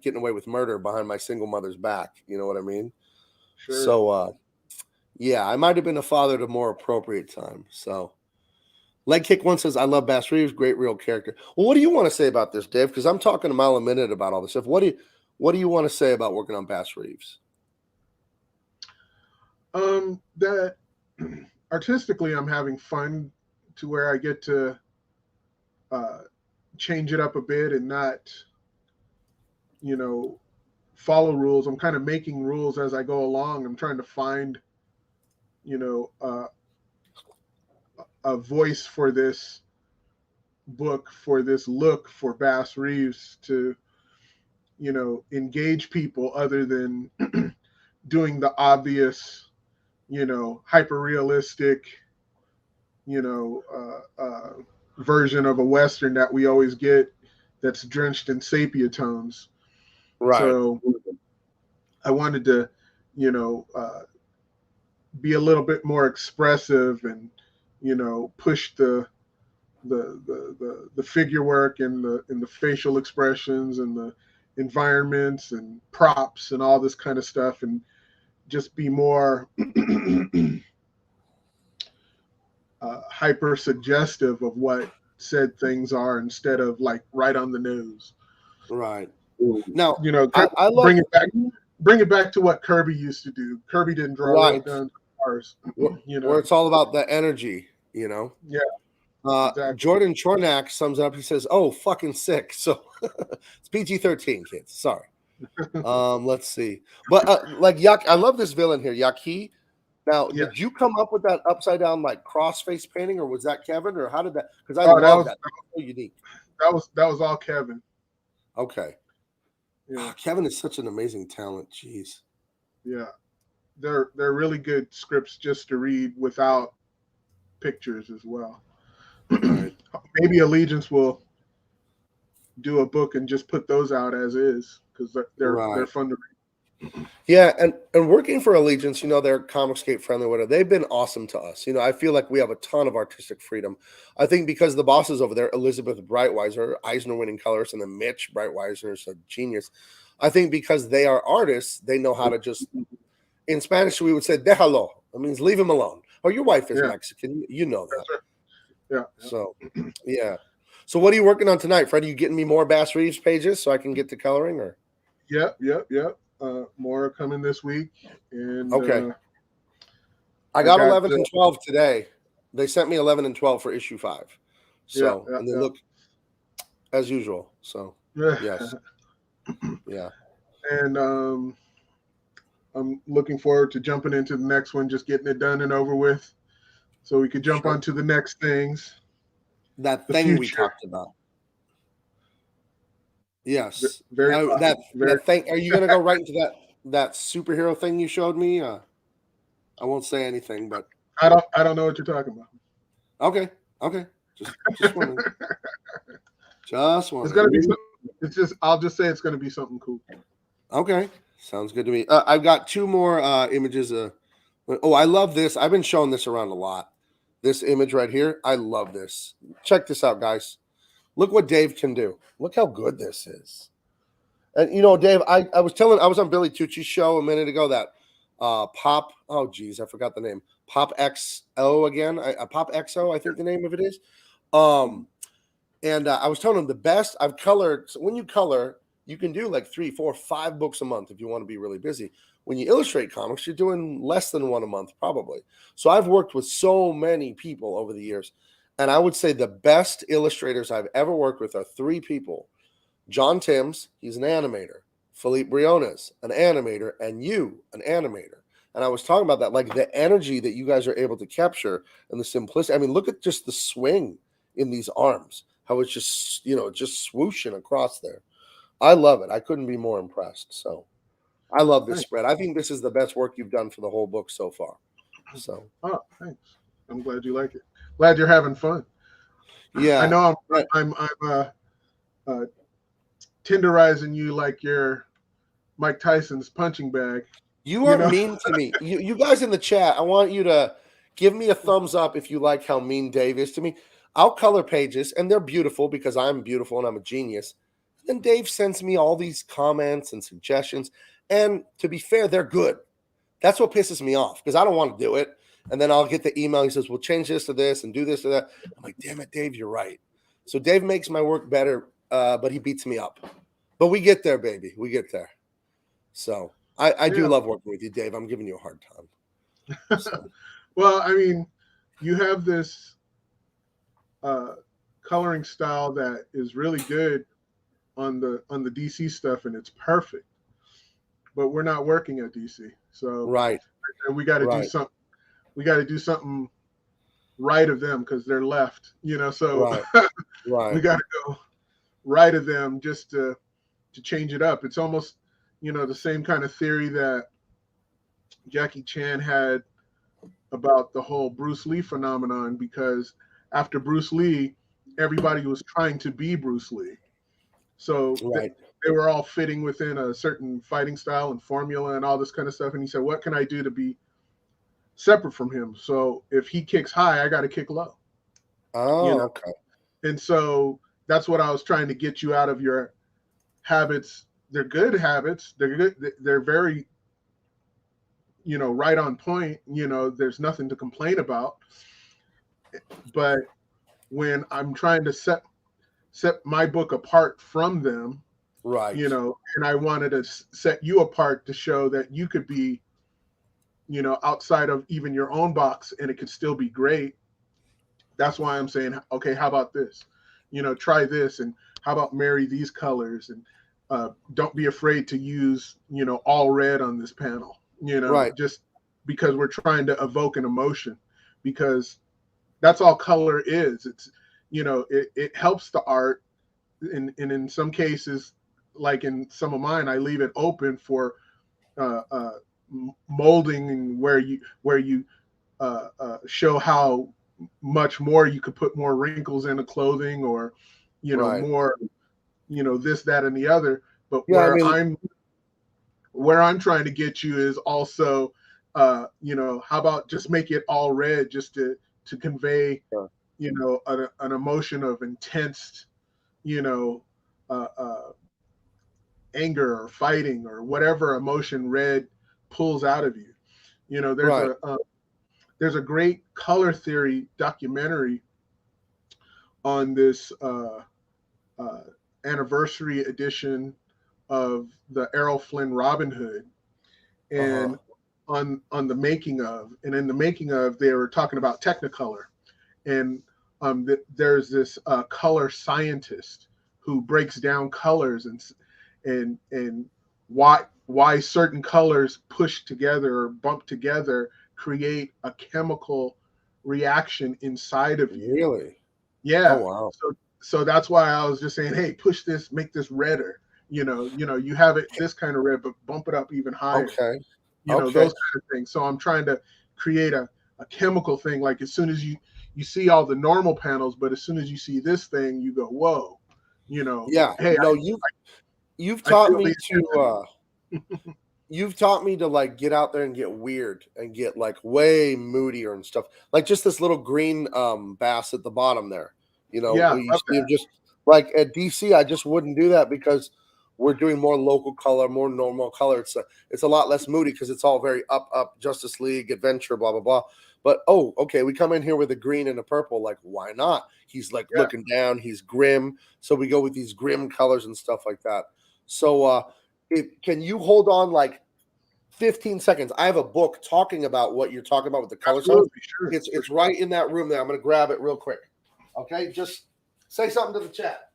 getting away with murder behind my single mother's back. You know what I mean? Sure. So, I might have been a father at a more appropriate time. So, Leg Kick One says, I love Bass Reeves, great real character. Well, what do you want to say about this, Dave? Because I'm talking a mile a minute about all this stuff. What do you want to say about working on Bass Reeves? That artistically, I'm having fun to where I get to change it up a bit and not, follow rules. I'm kind of making rules as I go along. I'm trying to find, a voice for this book, for this look for Bass Reeves to, engage people other than doing the obvious, hyper realistic, version of a Western that we always get that's drenched in sepia tones. Right. So I wanted to, be a little bit more expressive and, push the figure work and the facial expressions and the environments and props and all this kind of stuff, and just be more hyper suggestive of what said things are instead of like right on the nose. Right. Now, I love bring it back to what Kirby used to do. Kirby didn't draw real guns cars, where it's all about the energy, Yeah. Exactly. Jordan Chornak sums it up. He says, "Oh, fucking sick." So it's PG-13, kids. Sorry. Let's see. But like Yuck, I love this villain here, Yaki. Now, did you come up with that upside down like cross-face painting, or was that Kevin, or how did that? Because I love that. That was so unique. That was all Kevin. Okay. Yeah. Kevin is such an amazing talent. Jeez. Yeah, they're really good scripts just to read without pictures as well. Right. Maybe Allegiance will do a book and just put those out as is, because they're Right. fun to Yeah, and working for Allegiance, they're Comicscape friendly, whatever. They've been awesome to us. I feel like we have a ton of artistic freedom. I think because the bosses over there, Elizabeth Breitweiser, Eisner winning colorist, and then Mitch Breitweiser is a genius. I think because they are artists, they know how to just, read. in Spanish we would say déjalo. It means leave him alone. Oh, your wife is Yeah, Mexican. You know that. that's right. Yeah, So yeah. So what are you working on tonight, Fred? Are you getting me more Bass Reeves pages so I can get to coloring, or yep. More coming this week, and okay. I I got got 11 and 12 today. They sent me 11 and 12 for issue 5. yeah, So, and they look as usual. So, yeah. yes. Yeah. And I'm looking forward to jumping into the next one, just getting it done and over with, so we could jump Sure. on to the next things. That The thing we future, talked about. Yes. very, very. That thing. Are you going to go right into that superhero thing you showed me? I won't say anything, but I don't know what you're talking about. okay. Okay. Just wondering. Just It's wondering. gonna be something. It's just I'll just say it's gonna be something cool. Okay. Sounds good to me. I've got 2 more images. I love this. I've been showing this around a lot. This image right here. I love this. Check this out, guys. Look what Dave can do. Look how good this is. And Dave, I was on Billy Tucci's show a minute ago that Pop, oh geez, I forgot the name. Pop XO again. Pop XO, I think the name of it is. And I was telling him the best I've colored. So when you color, you can do like 3, 4, 5 books a month if you want to be really busy. When you illustrate comics, you're doing less than 1 a month, probably. So I've worked with so many people over the years. And I would say the best illustrators I've ever worked with are 3 people. John Timms, he's an animator. Philippe Briones, an animator. And you, an animator. And I was talking about that, like the energy that you guys are able to capture and the simplicity. I mean, look at just the swing in these arms, how it's just, just swooshing across there. I love it. I couldn't be more impressed. So I love this Thanks. spread. I think this is the best work you've done for the whole book so far. So, Oh, thanks. I'm glad you like it. Glad you're having fun. yeah. I know Right. I'm tenderizing you like you're Mike Tyson's punching bag. You You are know, mean to me. You guys in the chat, I want you to give me a thumbs up if you like how mean Dave is to me. I'll color pages, and they're beautiful because I'm beautiful and I'm a genius. Then Dave sends me all these comments and suggestions. And to be fair, they're good. That's what pisses me off because I don't want to do it. And then I'll get the email. He says, "We'll change this to this and do this to that." I'm like, damn it, Dave, you're right. So Dave makes my work better, but he beats me up. But we get there, baby. We get there. So I do yeah. love working with you, Dave. I'm giving you a hard time. So. Well, I mean, you have this coloring style that is really good on the DC stuff, and it's perfect. But we're not working at DC, so Right. we got to do Right. something. We got to do something right of them because they're left. So Right. Right. we got to go right of them just to change it up. It's almost the same kind of theory that Jackie Chan had about the whole Bruce Lee phenomenon, because after Bruce Lee, everybody was trying to be Bruce Lee. So Right. they were all fitting within a certain fighting style and formula and all this kind of stuff. And he said, what can I do to be separate from him? So if he kicks high, I got to kick low. Oh, okay. And so that's what I was trying to get you out of your habits. They're good habits. They're good. They're very, right on point. There's nothing to complain about. But when I'm trying to set my book apart from them, Right. and I wanted to set you apart to show that you could be, outside of even your own box and it could still be great. That's why I'm saying, okay, how about this? Try this, and how about marry these colors, and don't be afraid to use, all red on this panel, Right. just because we're trying to evoke an emotion, because that's all color is. It's, it helps the art. And in some cases, like in some of mine, I leave it open for molding, and where you show how much more you could put more wrinkles in a clothing, or Right. more this, that, and the other. But Yeah, I mean, where I'm trying to get you is also, how about just make it all red, just to convey, an emotion of intense, you know, anger or fighting or whatever emotion red pulls out of you. right. There's a great color theory documentary on this anniversary edition of the Errol Flynn Robin Hood, Uh-huh. and on the making of, and in the making of, they were talking about Technicolor, and there's this color scientist who breaks down colors and why certain colors push together or bump together create a chemical reaction inside of you. Really? Oh, Yeah. wow. So that's why I was just saying, hey, push this, make this redder. You have it this kind of red, but bump it up even higher. Okay. Okay. Those kind of things. So I'm trying to create a chemical thing. Like as soon as you see all the normal panels, but as soon as you see this thing, you go, whoa. Yeah. Hey, No, you've I taught feel me the to you've taught me to like get out there and get weird and get like way moodier and stuff. Like just this little green bass at the bottom there. yeah, You love see him that. just like at DC, I just wouldn't do that because we're doing more local color, more normal color. It's a lot less moody because it's all very up, Justice League, adventure, blah, blah, blah. But okay, we come in here with a green and a purple. Like, why not? He's like Yeah, looking down, he's grim. So we go with these grim colors and stuff like that. So can you hold on like 15 seconds? I have a book talking about what you're talking about with the color tones. absolutely, sure. It's right in that room there. I'm gonna grab it real quick. Okay, just say something to the chat.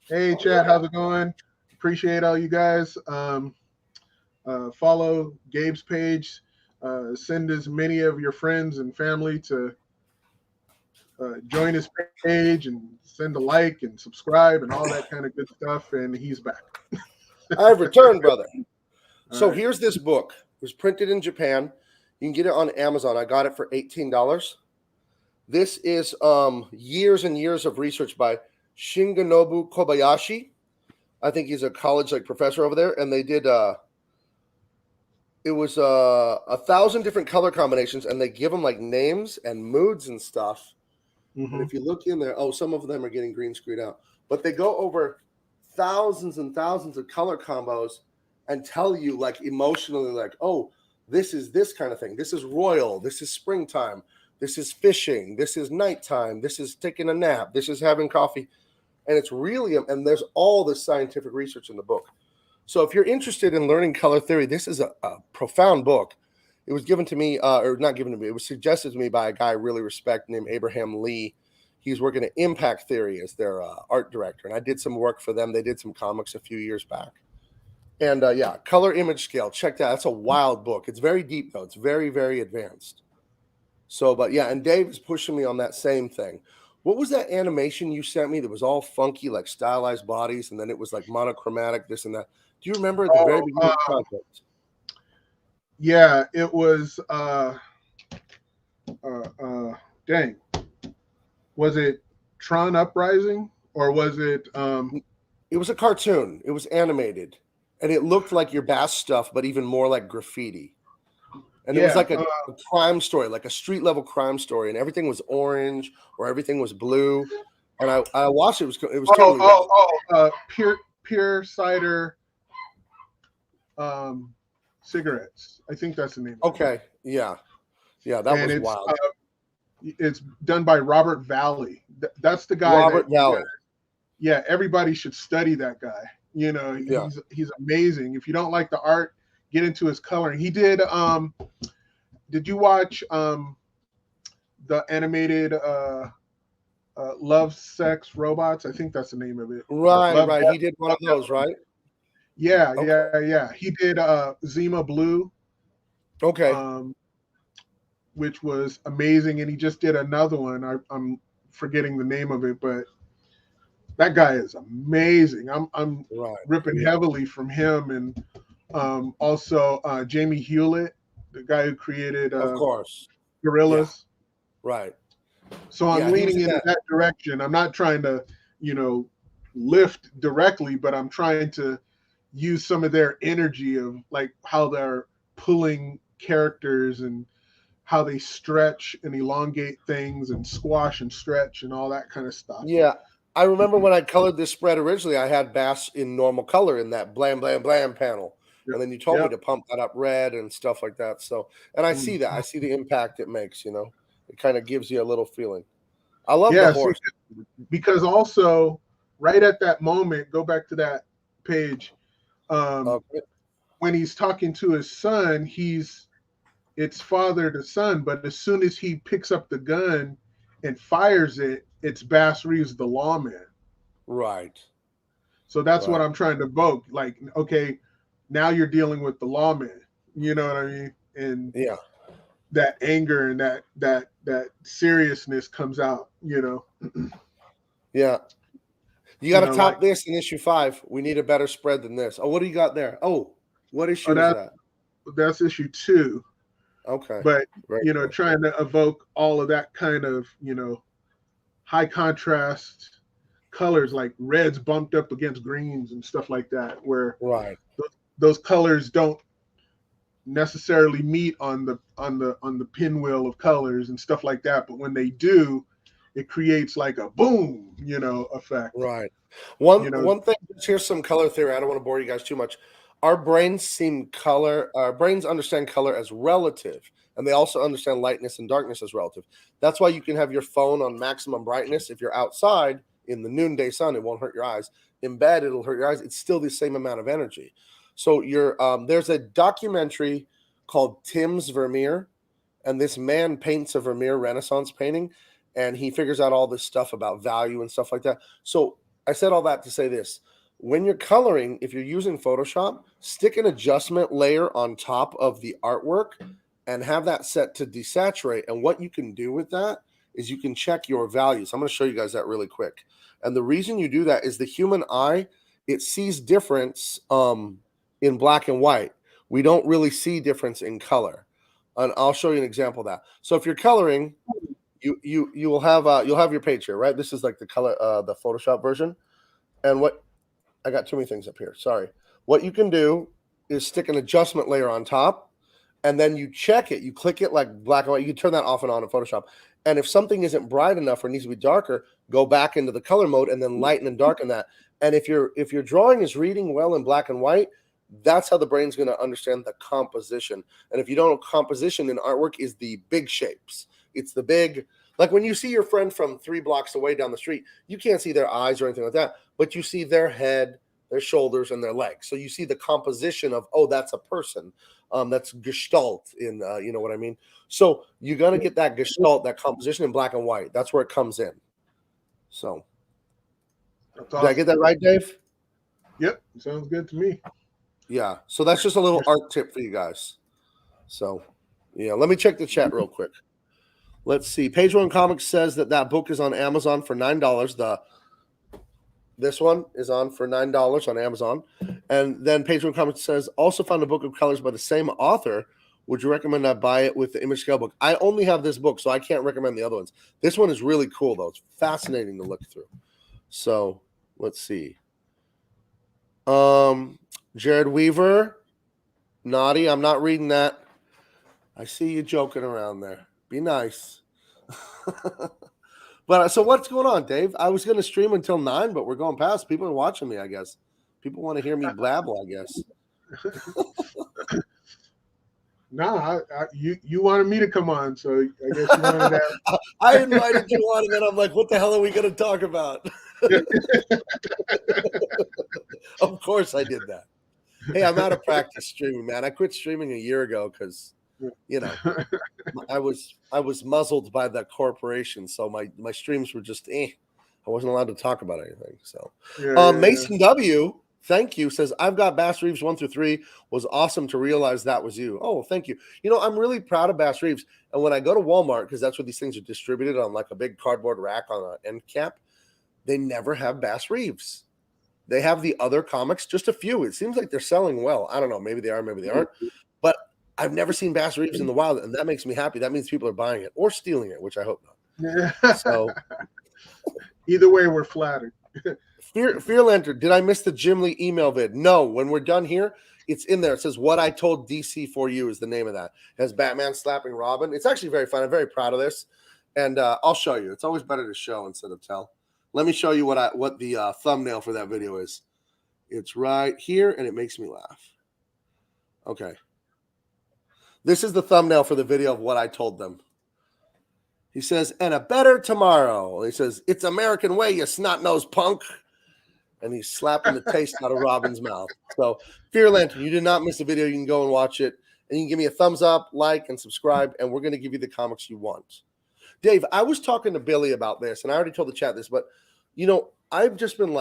Hey, Chad, how's it going? Appreciate all you guys. Follow Gabe's page. Send as many of your friends and family to join his page and send a like and subscribe and all that kind of good stuff. And he's back. I've returned, brother. So right. here's this book. It was printed in Japan. You can get it on Amazon. I got it for $18. This is years and years of research by Shingenobu Kobayashi. I think he's a college professor over there, and they did it was 1,000 different color combinations, and they give them like names and moods and stuff. Mm-hmm. And if you look in there, some of them are getting green screwed out, but they go over thousands and thousands of color combos and tell you like emotionally, like, oh, this is this kind of thing. This is royal. This is springtime. This is fishing. This is nighttime. This is taking a nap. This is having coffee. And it's really, and there's all this scientific research in the book. So if you're interested in learning color theory, this is a profound book. It was given to me, or not given to me, it was suggested to me by a guy I really respect named Abraham Lee. He's working at Impact Theory as their art director. And I did some work for them. They did some comics a few years back. And color image scale, check that. That's a wild book. It's very deep, though. It's very, very advanced. So, but yeah, and Dave is pushing me on that same thing. What was that animation you sent me that was all funky, like stylized bodies, and then it was like monochromatic, this and that? Do you remember at the very beginning of the project? Yeah, it was dang. Was it Tron Uprising or was it It was a cartoon. It was animated. And it looked like your Bass stuff, but even more like graffiti. And it was like a crime story, like a street level crime story, and everything was orange or everything was blue. And I watched it. It was totally pure cider cigarettes. I think that's the name. Okay, yeah, that was wild. It's done by Robert Valley. That's the guy. Robert Valley. Yeah, everybody should study that guy. He's amazing. If you don't like the art, get into his coloring. He did. Did you watch the animated Love, Sex, Robots? I think that's the name of it. Right. He did one of those, right? Yeah, okay. Yeah. He did Zima Blue. Okay. Which was amazing, and he just did another one. I'm forgetting the name of it, but that guy is amazing. I'm ripping heavily from him, and also Jamie Hewlett, the guy who created of course Gorillas. Yeah. Right. So I'm leaning in that direction. I'm not trying to, lift directly, but I'm trying to use some of their energy of like how they're pulling characters and how they stretch and elongate things and squash and stretch and all that kind of stuff. Yeah. I remember when I colored this spread originally, I had Bass in normal color in that blam, blam, blam panel. Yep. And then you told me Yep. to pump that up red and stuff like that. So, and I see that. I Mhm. see the impact it makes, you know. It kind of gives you a little feeling. I love the Yeah, see, horse. because also right at that moment, go back to that page. Okay. When he's talking to his son, it's father to son, but as soon as he picks up the gun and fires it, it's Bass Reeves, the lawman. Right. So that's what Right. I'm trying to evoke. Like, okay, now you're dealing with the lawman. You know what I mean? And Yeah. that anger and that seriousness comes out. Yeah. You got to Like top this in issue 5. We need a better spread than this. Oh, what do you got there? Oh, what issue is that? that's issue 2. Okay. But Very cool. trying to evoke all of that kind of high contrast colors, like reds bumped up against greens and stuff like that, where Right. those colors don't necessarily meet on the pinwheel of colors and stuff like that, but when they do, it creates like a boom effect. Right. One thing, here's some color theory. I don't want to bore you guys too much. Our brains understand color as relative, and they also understand lightness and darkness as relative. That's why you can have your phone on maximum brightness. If you're outside in the noonday sun, it won't hurt your eyes. In bed, it'll hurt your eyes. It's still the same amount of energy. So there's a documentary called Tim's Vermeer, and this man paints a Vermeer Renaissance painting, and he figures out all this stuff about value and stuff like that. So I said all that to say this. When you're coloring, if you're using Photoshop, stick an adjustment layer on top of the artwork and have that set to desaturate. And what you can do with that is you can check your values. I'm going to show you guys that really quick. And the reason you do that is the human eye, it sees difference in black and white. We don't really see difference in color. And I'll show you an example of that. So if you're coloring, you'll have your page here, right? This is like the color, the Photoshop version. And what I got too many things up here. Sorry. What you can do is stick an adjustment layer on top, and then you check it. You click it like black and white. You can turn that off and on in Photoshop. And if something isn't bright enough or needs to be darker, go back into the color mode and then lighten and darken that. And if your drawing is reading well in black and white, that's how the brain's going to understand the composition. And if you don't know, composition in artwork is the big shapes. It's the big, like when you see your friend from 3 blocks away down the street, you can't see their eyes or anything like that, but you see their head, their shoulders, and their legs. So you see the composition of, oh, that's a person. That's gestalt in, you know what I mean? So you're going to get that gestalt, that composition in black and white. That's where it comes in. So That's awesome. Did I get that right, Dave? Yep, sounds good to me. Yeah. So that's just a little art tip for you guys. So, yeah, let me check the chat real quick. Let's see. Page One Comics says that book is on Amazon for $9. This one is on for $9 on Amazon. And then Page One Comics says, also found a book of colors by the same author. Would you recommend I buy it with the image scale book? I only have this book, so I can't recommend the other ones. This one is really cool, though. It's fascinating to look through. So let's see. Jared Weaver, naughty. I'm not reading that. I see you joking around there. Be nice. But so what's going on, Dave? I was going to stream until 9, but we're going past. People are watching me, I guess. People want to hear me blabble, I guess. Nah, you wanted me to come on, so I guess you wanted that. I invited you on, and then I'm like, what the hell are we going to talk about? Of course I did that. Hey, I'm out of practice streaming, man. I quit streaming a year ago because, you know, I was muzzled by the corporation, so my streams were just I wasn't allowed to talk about anything. So Mason W, thank you, says, I've got Bass Reeves 1 through 3. Was awesome to realize that was you. Oh, thank you. You know, I'm really proud of Bass Reeves. And when I go to Walmart, because that's where these things are distributed on like a big cardboard rack on an end cap, they never have Bass Reeves. They have the other comics, just a few. It seems like they're selling well. I don't know. Maybe they are, maybe they aren't. But I've never seen Bass Reeves in the wild, and that makes me happy. That means people are buying it or stealing it, which I hope not. So either way, we're flattered. Fear Lantern, did I miss the Jim Lee email vid? No. When we're done here, it's in there. It says What I Told DC for You is the name of that. It has Batman slapping Robin. It's actually very fun. I'm very proud of this. And I'll show you. It's always better to show instead of tell. Let me show you what the thumbnail for that video is. It's right here, and it makes me laugh. Okay. This is the thumbnail for the video of what I told them. He says, and a better tomorrow. He says, it's American way, you snot-nosed punk. And he's slapping the taste out of Robin's mouth. So, Fear Lantern, you did not miss the video. You can go and watch it. And you can give me a thumbs up, like, and subscribe. And we're going to give you the comics you want. Dave, I was talking to Billy about this, and I already told the chat this, but, I've just been,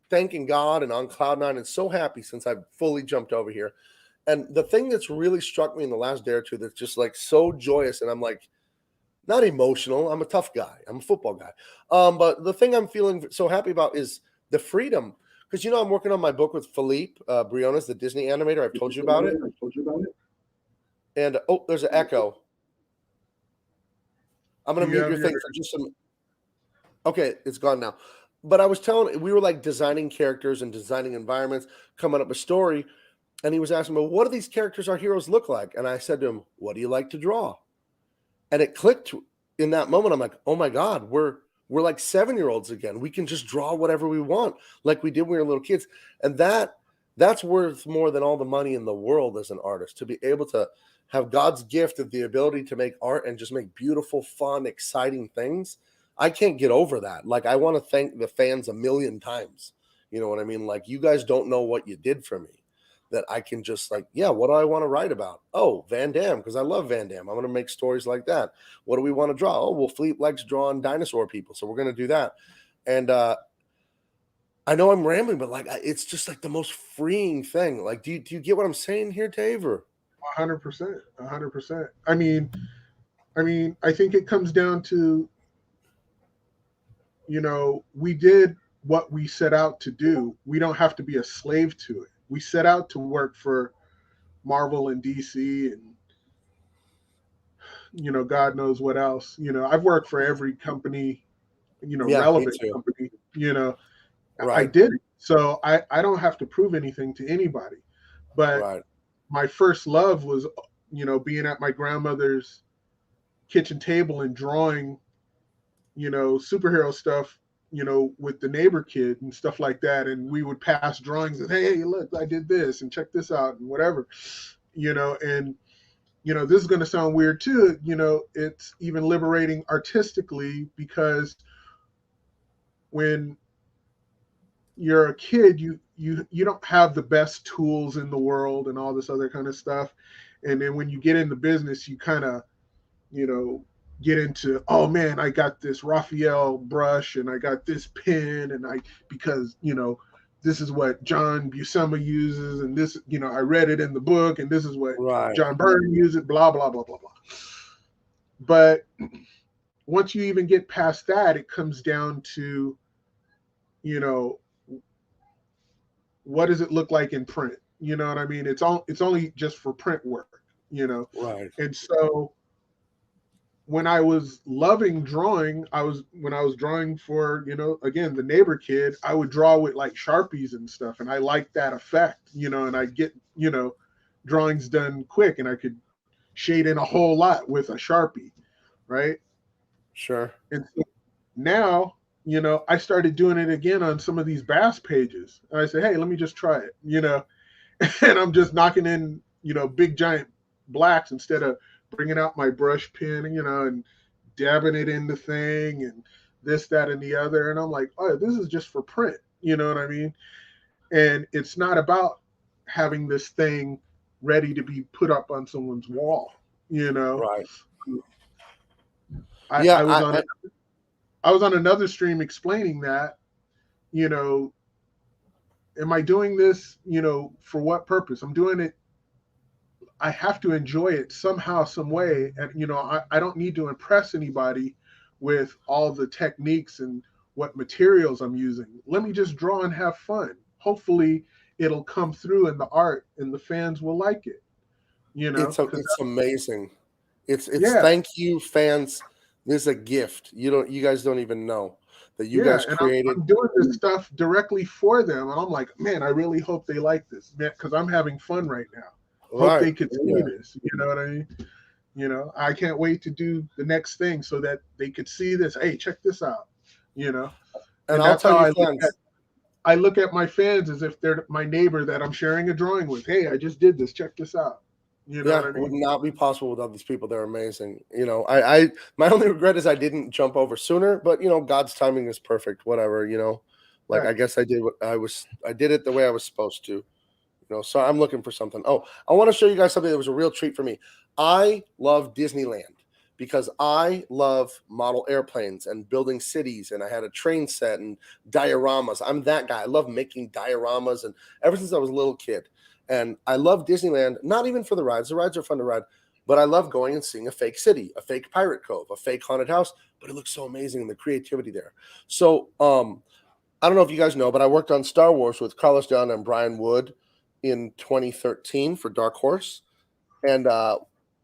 thanking God and on cloud nine and so happy since I've fully jumped over here. And the thing that's really struck me in the last day or two that's just, so joyous, and I'm, not emotional. I'm a tough guy. I'm a football guy. But the thing I'm feeling so happy about is the freedom. Because, I'm working on my book with Philippe Briones, the Disney animator. I've told you about it. And, there's an echo. I'm going to mute your thing for just some. Okay, it's gone now. But I was we were designing characters and designing environments, coming up a story. And he was asking me, well, what do these characters, our heroes, look like? And I said to him, what do you like to draw? And it clicked in that moment. I'm like, oh my God, we're like 7-year-olds again. We can just draw whatever we want, like we did when we were little kids. And that's worth more than all the money in the world as an artist, to be able to have God's gift of the ability to make art and just make beautiful, fun, exciting things. I can't get over that. I want to thank the fans a million times. You know what I mean? You guys don't know what you did for me. That I can just what do I want to write about? Oh, Van Damme, because I love Van Damme. I'm going to make stories like that. What do we want to draw? Oh, well, Philippe likes drawing dinosaur people, so we're going to do that. And I know I'm rambling, but it's just the most freeing thing. Do you get what I'm saying here, Dave? Or 100%, 100%. I mean, I think it comes down to, we did what we set out to do. We don't have to be a slave to it. We set out to work for Marvel and DC and, God knows what else. I've worked for every company, relevant company, right. I did it. So I don't have to prove anything to anybody. But my first love was, being at my grandmother's kitchen table and drawing, superhero stuff, with the neighbor kid and stuff like that. And we would pass drawings and, hey, look, I did this and check this out and whatever, and, this is going to sound weird too. It's even liberating artistically, because when you're a kid, you don't have the best tools in the world and all this other kind of stuff. And then when you get into business, you kind of, get into, oh man, I got this Raphael brush and I got this pen and because this is what John Buscema uses and this, I read it in the book and this is what John Byrne uses, blah, blah, blah, blah, blah. But once you even get past that, it comes down to, what does it look like in print? You know what I mean? It's only just for print work, Right. And so when I was loving drawing, when I was drawing for, again, the neighbor kid, I would draw with Sharpies and stuff. And I liked that effect, and I get, drawings done quick and I could shade in a whole lot with a Sharpie. Right. Sure. And so now, I started doing it again on some of these Bass pages. And I said, hey, let me just try it, and I'm just knocking in, big giant blacks instead of bringing out my brush pen, and dabbing it in the thing and this, that, and the other. And I'm like, oh, this is just for print. You know what I mean? And it's not about having this thing ready to be put up on someone's wall, Right. I was on another stream explaining that, am I doing this, for what purpose? I'm doing it. I have to enjoy it somehow, some way. And, I don't need to impress anybody with all the techniques and what materials I'm using. Let me just draw and have fun. Hopefully it'll come through in the art and the fans will like it. It's amazing. It's Thank you, fans. This is a gift. You guys don't even know. that you guys and created. I'm doing this stuff directly for them, and I'm like, man, I really hope they like this, man, because I'm having fun right now. Hope they could see this. You know what I mean? You know, I can't wait to do the next thing so that they could see this. Hey, check this out. You know, And I'll that's tell how you, fans, I look at my fans as if they're my neighbor that I'm sharing a drawing with. Hey, I just did this. Check this out. You know what I it would mean? not be possible without these people. They're amazing. You know, I my only regret is I didn't jump over sooner, but you know, God's timing is perfect. Whatever, you know, like Right. I guess I did it the way I was supposed to. You know, so I'm looking for something. Oh, I want to show you guys something that was a real treat for me. I love Disneyland because I love model airplanes and building cities, and I had a train set and dioramas. I'm that guy. I love making dioramas, and ever since I was a little kid. And I love Disneyland, not even for the rides. The rides are fun to ride, but I love going and seeing a fake city, a fake pirate cove, a fake haunted house. But it looks so amazing, and the creativity there. So, I don't know if you guys know, but I worked on Star Wars with Carlos Dunn and Brian Wood in 2013 for Dark Horse, and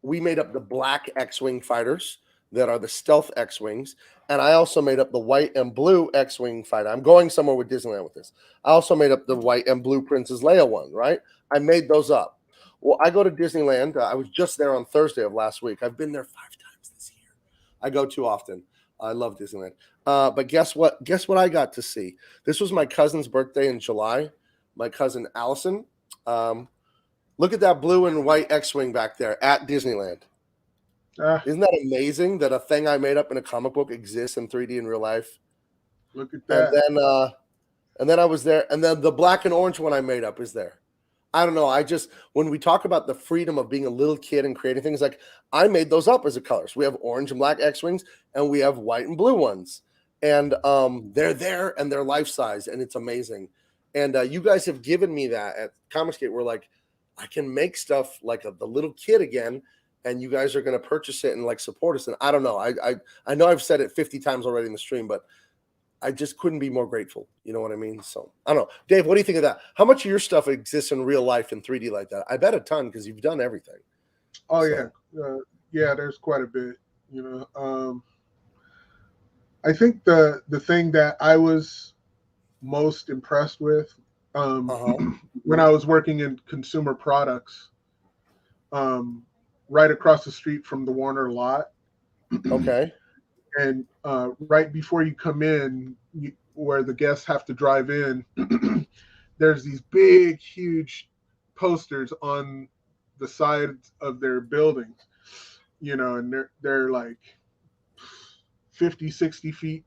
we made up the black X-wing fighters that are the stealth X-wings, and I also made up the white and blue X-wing fighter. I'm going somewhere with Disneyland with this. I also made up the white and blue Princess Leia one, right? I made those up. Well, I go to Disneyland. I was just there on Thursday of last week. I've been there 5 times this year. I go too often. I love Disneyland. But guess what? Guess what I got to see? This was my cousin's birthday in July. My cousin Allison. Look at that blue and white X-wing back there at Disneyland. Isn't that amazing that a thing I made up in a comic book exists in 3D in real life? Look at that. And then I was there, and then the black and orange one I made up is there. I don't know. When we talk about the freedom of being a little kid and creating things, like I made those up as a colors. We have orange and black X-wings, and we have white and blue ones, and they're there and they're life size, and it's amazing. And you guys have given me that at Comicsgate. We're like, I can make stuff like the little kid again, and you guys are going to purchase it and like support us. And I don't know. I know I've said it 50 times already in the stream, but I just couldn't be more grateful. You know what I mean? So I don't know. Dave, what do you think of that? How much of your stuff exists in real life in 3D like that? I bet a ton because you've done everything. Oh, so. Yeah, there's quite a bit, you know. I think the thing that I was most impressed with when I was working in consumer products, right across the street from the Warner lot. Okay. And right before you come in, where the guests have to drive in, there's these big, huge posters on the sides of their buildings, you know, and they're like 50, 60 feet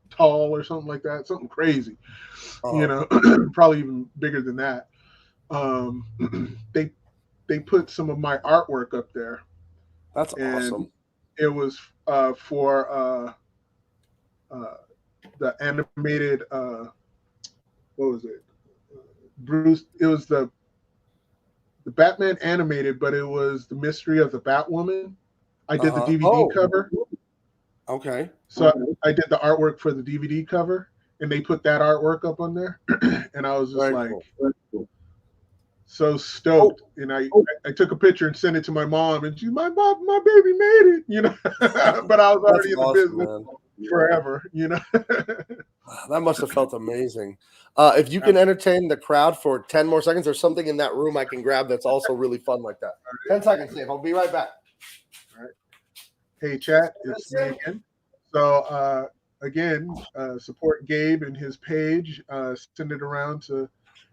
tall or something like that, something crazy, you know, probably even bigger than that. They put some of my artwork up there. That's awesome. It was for the animated what was it? Bruce. It was the Batman animated, but it was the Mystery of the Batwoman. I did the DVD cover. Okay. So I did the artwork for the DVD cover, and they put that artwork up on there, and I was just so stoked. And I took a picture and sent it to my mom, and she's my baby made it, you know. But I was already in the business forever, you know. That must have felt amazing. If you can entertain the crowd for 10 more seconds, there's something in that room I can grab that's also really fun like that. 10 seconds, Dave. I'll be right back. All right. Hey, chat, it's me again. So, again, support Gabe and his page. Send it around to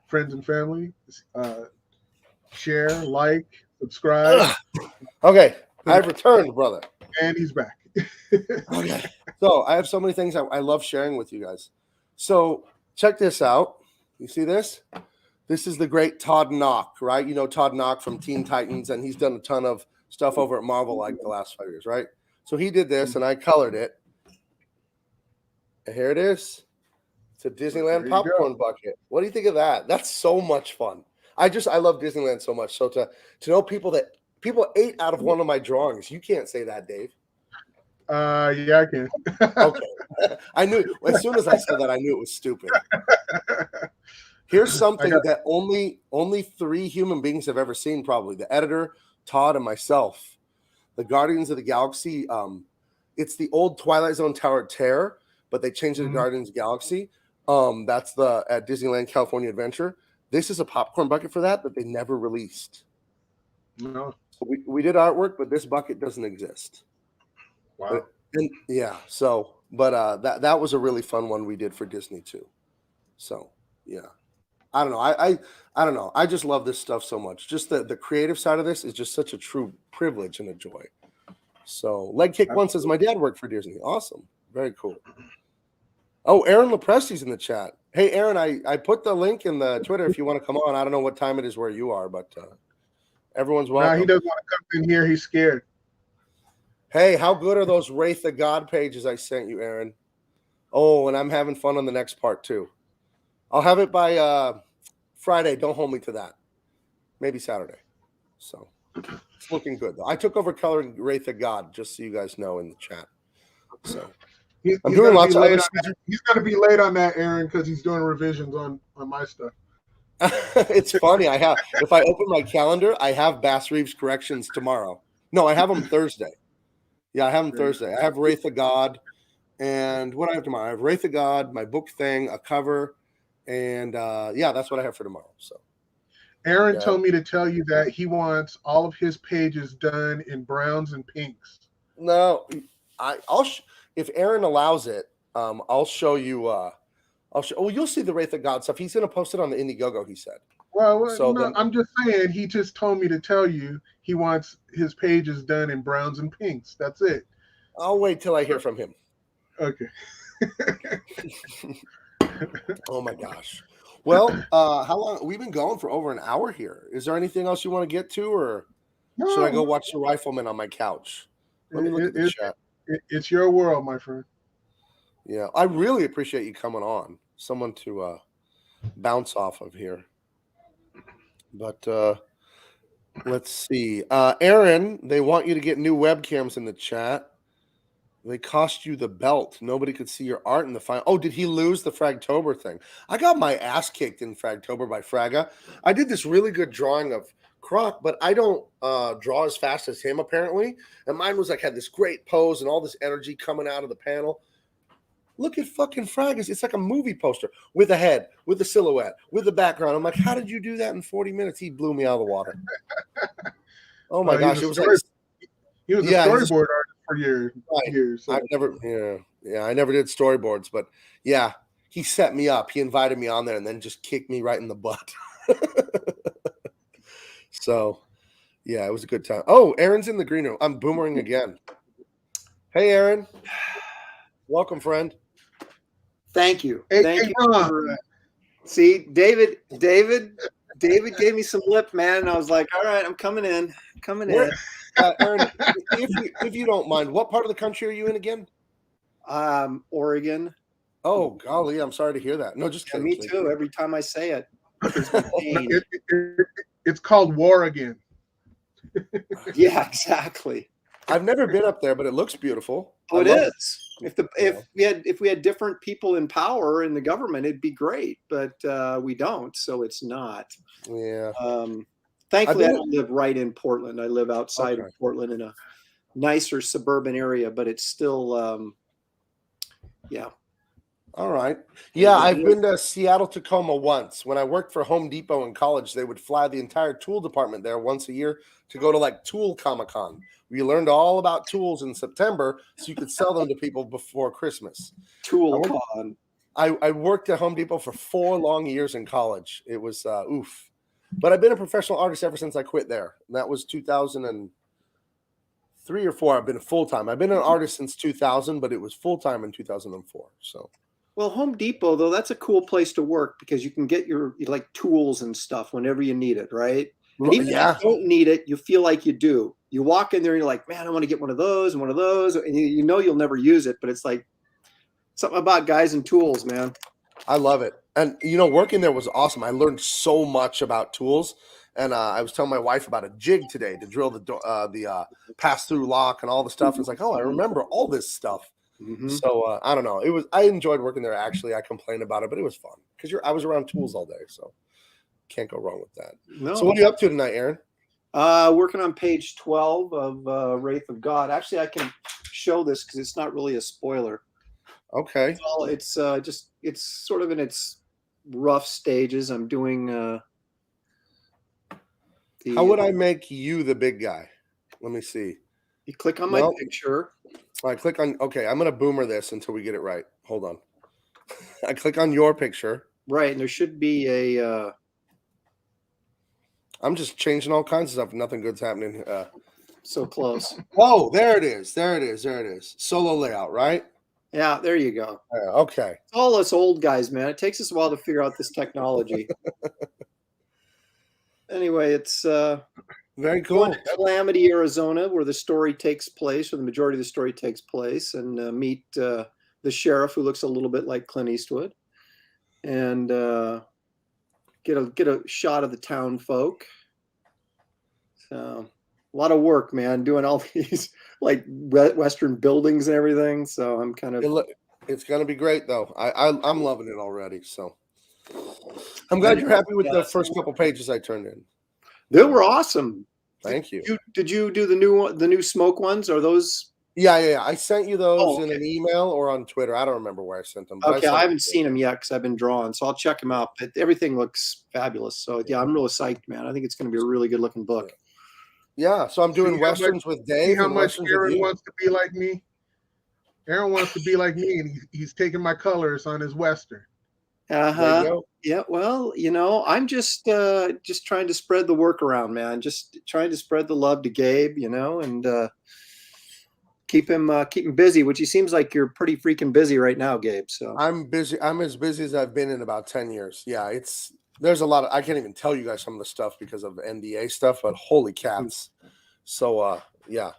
friends and family. Share, like, subscribe. Okay, I've returned, brother. And he's back. Okay. So I have so many things I love sharing with you guys. So check this out. You see this? This is the great Todd Knock, right? You know Todd Knock from Teen Titans, and he's done a ton of stuff over at Marvel like the last 5 years, right? So he did this, and I colored it. And here it is. It's a Disneyland popcorn bucket. What do you think of that? That's so much fun. I love Disneyland so much. So to know people ate out of one of my drawings. You can't say that, Dave. Yeah, I can. Okay. I knew as soon as I said that, I knew it was stupid. Here's something that only 3 human beings have ever seen, probably. The editor, Todd, and myself. The Guardians of the Galaxy. It's the old Twilight Zone Tower Terror, but they changed it to Mhm. Guardians of the Galaxy. That's the at Disneyland California Adventure. This is a popcorn bucket for that they never released. No. So we did artwork, but this bucket doesn't exist. Wow. And yeah, so but that was a really fun one we did for Disney too. So yeah. I don't know. I don't know. I just love this stuff so much. Just the creative side of this is just such a true privilege and a joy. So Leg Kick One says my dad worked for Disney. Awesome. Very cool. Oh, Aaron Lepresti's in the chat. Hey Aaron, I put the link in the Twitter if you want to come on. I don't know what time it is where you are, but everyone's welcome. No, he doesn't want to come in here. He's scared. Hey, how good are those Wraith of God pages I sent you, Aaron? Oh, and I'm having fun on the next part too. I'll have it by Friday. Don't hold me to that. Maybe Saturday. So it's looking good though. I took over coloring Wraith of God, just so you guys know in the chat. So I'm doing lots of other stuff. He's going to be late on that, Aaron, because he's doing revisions on my stuff. It's funny. If I open my calendar, I have Bass Reeves corrections tomorrow. No, I have them Thursday. Yeah, I have them Thursday. I have Wraith of God, and what I have tomorrow? I have Wraith of God, my book thing, a cover, and yeah, that's what I have for tomorrow. So Aaron told me to tell you that he wants all of his pages done in browns and pinks. No, I'll if Aaron allows it, I'll show you. You'll see the Wraith of God stuff. He's going to post it on the Indiegogo. He said. Well, so no, I'm just saying. He just told me to tell you he wants his pages done in browns and pinks. That's it. I'll wait till I hear from him. Okay. Oh my gosh. Well, how long? We've been going for over an hour here. Is there anything else you want to get to, or should I go watch The Rifleman on my couch? Let me look at the chat. It's your world, my friend. Yeah, I really appreciate you coming on. Someone to bounce off of here. But let's see. Aaron, they want you to get new webcams in the chat. They cost you the belt. Nobody could see your art in the final. Oh, did he lose the Fragtober thing? I got my ass kicked in Fragtober by Fraga. I did this really good drawing of Croc, but I don't draw as fast as him, apparently. And mine was like, had this great pose and all this energy coming out of the panel. Look at fucking Fraga's. It's like a movie poster with a head, with a silhouette, with a background. I'm like, how did you do that in 40 minutes? He blew me out of the water. Oh my gosh. It was like, he was a storyboard artist for years. So. I never did storyboards, but yeah, he set me up. He invited me on there and then just kicked me right in the butt. So yeah, it was a good time. Oh, Aaron's in the green room. I'm boomering again. Hey, Aaron. Welcome, friend. Thank you. Thank you. See, David gave me some lip, man, and I was like, all right, I'm coming in. Aaron, if you don't mind, what part of the country are you in again? Oregon. Oh, golly, I'm sorry to hear that. No, just kidding. Me too. Every time I say it, it's called War Again. Yeah, exactly. I've never been up there, but it looks beautiful. Oh, it is. If we had different people in power in the government, it'd be great, but we don't, so it's not. Yeah. Thankfully, I don't live right in Portland. I live outside of Portland in a nicer suburban area, but it's still, yeah. All right. Yeah, I've been to Seattle, Tacoma once. When I worked for Home Depot in college, they would fly the entire tool department there once a year to go to like Tool Comic-Con. We learned all about tools in September so you could sell them to people before Christmas. ToolCon. I worked at Home Depot for 4 long years in college. It was oof. But I've been a professional artist ever since I quit there. And that was 2003 or 4. I've been full-time. I've been an artist since 2000, but it was full-time in 2004. So. Well, Home Depot, though, that's a cool place to work because you can get your like tools and stuff whenever you need it, right? And even if you don't need it, you feel like you do. You walk in there and you're like, man, I want to get one of those and one of those. And you know you'll never use it, but it's like something about guys and tools, man. I love it. And, working there was awesome. I learned so much about tools. And I was telling my wife about a jig today to drill the pass-through lock and all the stuff. It's like, oh, I remember all this stuff. Mm-hmm. So I don't know. I enjoyed working there. Actually, I complained about it, but it was fun because I was around tools all day. So can't go wrong with that. No. So what are you up to tonight, Aaron? Working on page 12 of Wraith of God. Actually, I can show this because it's not really a spoiler. Okay. It's sort of in its rough stages. I'm doing How would I make you the big guy? Let me see. You click on my picture. I click on. Okay, I'm gonna boomer this until we get it right. Hold on. I click on your picture. Right, and there should be a. I'm just changing all kinds of stuff. Nothing good's happening. So close. Oh, there it is. There it is. There it is. Solo layout, right? Yeah, there you go. Okay. It's all us old guys, man. It takes us a while to figure out this technology. Anyway, it's very cool. Going to Calamity, Arizona, where the story takes place, or the majority of the story takes place, and meet the sheriff, who looks a little bit like Clint Eastwood, and get a shot of the town folk. So a lot of work, man, doing all these like Western buildings and everything. So I'm kind of. It's gonna be great, though. I'm loving it already. So I'm glad you're happy with the first couple pages I turned in. They were awesome. Thank you. Did you do the new smoke ones? Are those? Yeah. I sent you those in an email or on Twitter. I don't remember where I sent them. Okay, I haven't seen them yet because I've been drawing, so I'll check them out. But everything looks fabulous. So yeah, I'm really psyched, man. I think it's going to be a really good looking book. Yeah, so I'm doing Westerns with Dave. See how much Aaron wants to be like me? Aaron wants to be like me, and he's taking my colors on his Western. Yeah, well, I'm just trying to spread the work around, man. Just trying to spread the love to Gabe, and keep him busy, which he seems like you're pretty freaking busy right now, Gabe. So I'm busy. I'm as busy as I've been in about 10 years. Yeah, there's a lot of, I can't even tell you guys some of the stuff because of NDA stuff, but holy cats. So yeah.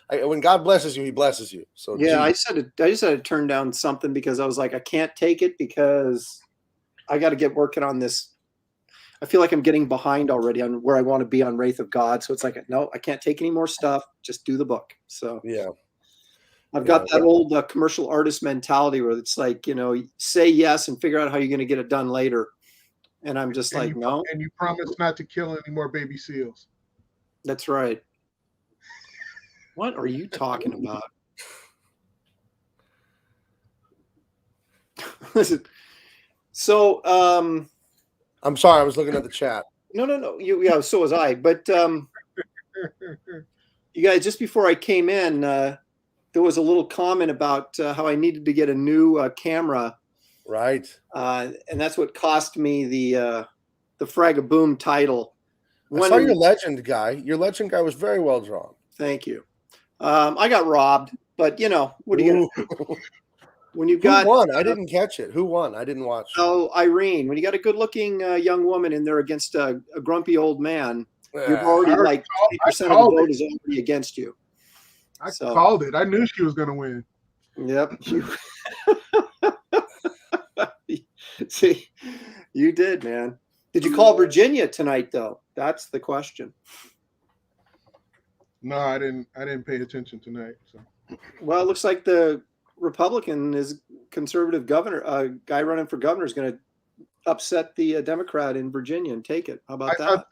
When God blesses you, he blesses you. So yeah, I just had to turn down something because I was like, I can't take it because I got to get working on this. I feel like I'm getting behind already on where I want to be on Wraith of God. So it's like, no, I can't take any more stuff. Just do the book. So yeah, I've got that old commercial artist mentality where it's like, say yes and figure out how you're going to get it done later. And I'm just no. And you promise not to kill any more baby seals. That's right. What are you talking about? Listen. So, I'm sorry, I was looking at the chat. No. So was I. But you guys, just before I came in, there was a little comment about how I needed to get a new camera. Right. And that's what cost me the Frag-a-Boom title. I saw your legend guy. Your legend guy was very well drawn. Thank you. I got robbed, but what are you gonna when you got? Who won? I didn't catch it. Who won? I didn't watch. Oh, Irene. When you got a good-looking young woman in there against a grumpy old man, you've already 20% of the vote is already against you. I called it. I knew she was going to win. Yep. See, you did, man. Did you call Virginia tonight, though? That's the question. No, I didn't pay attention tonight. So. Well, it looks like the Republican conservative governor, guy running for governor, is going to upset the Democrat in Virginia and take it. How about that?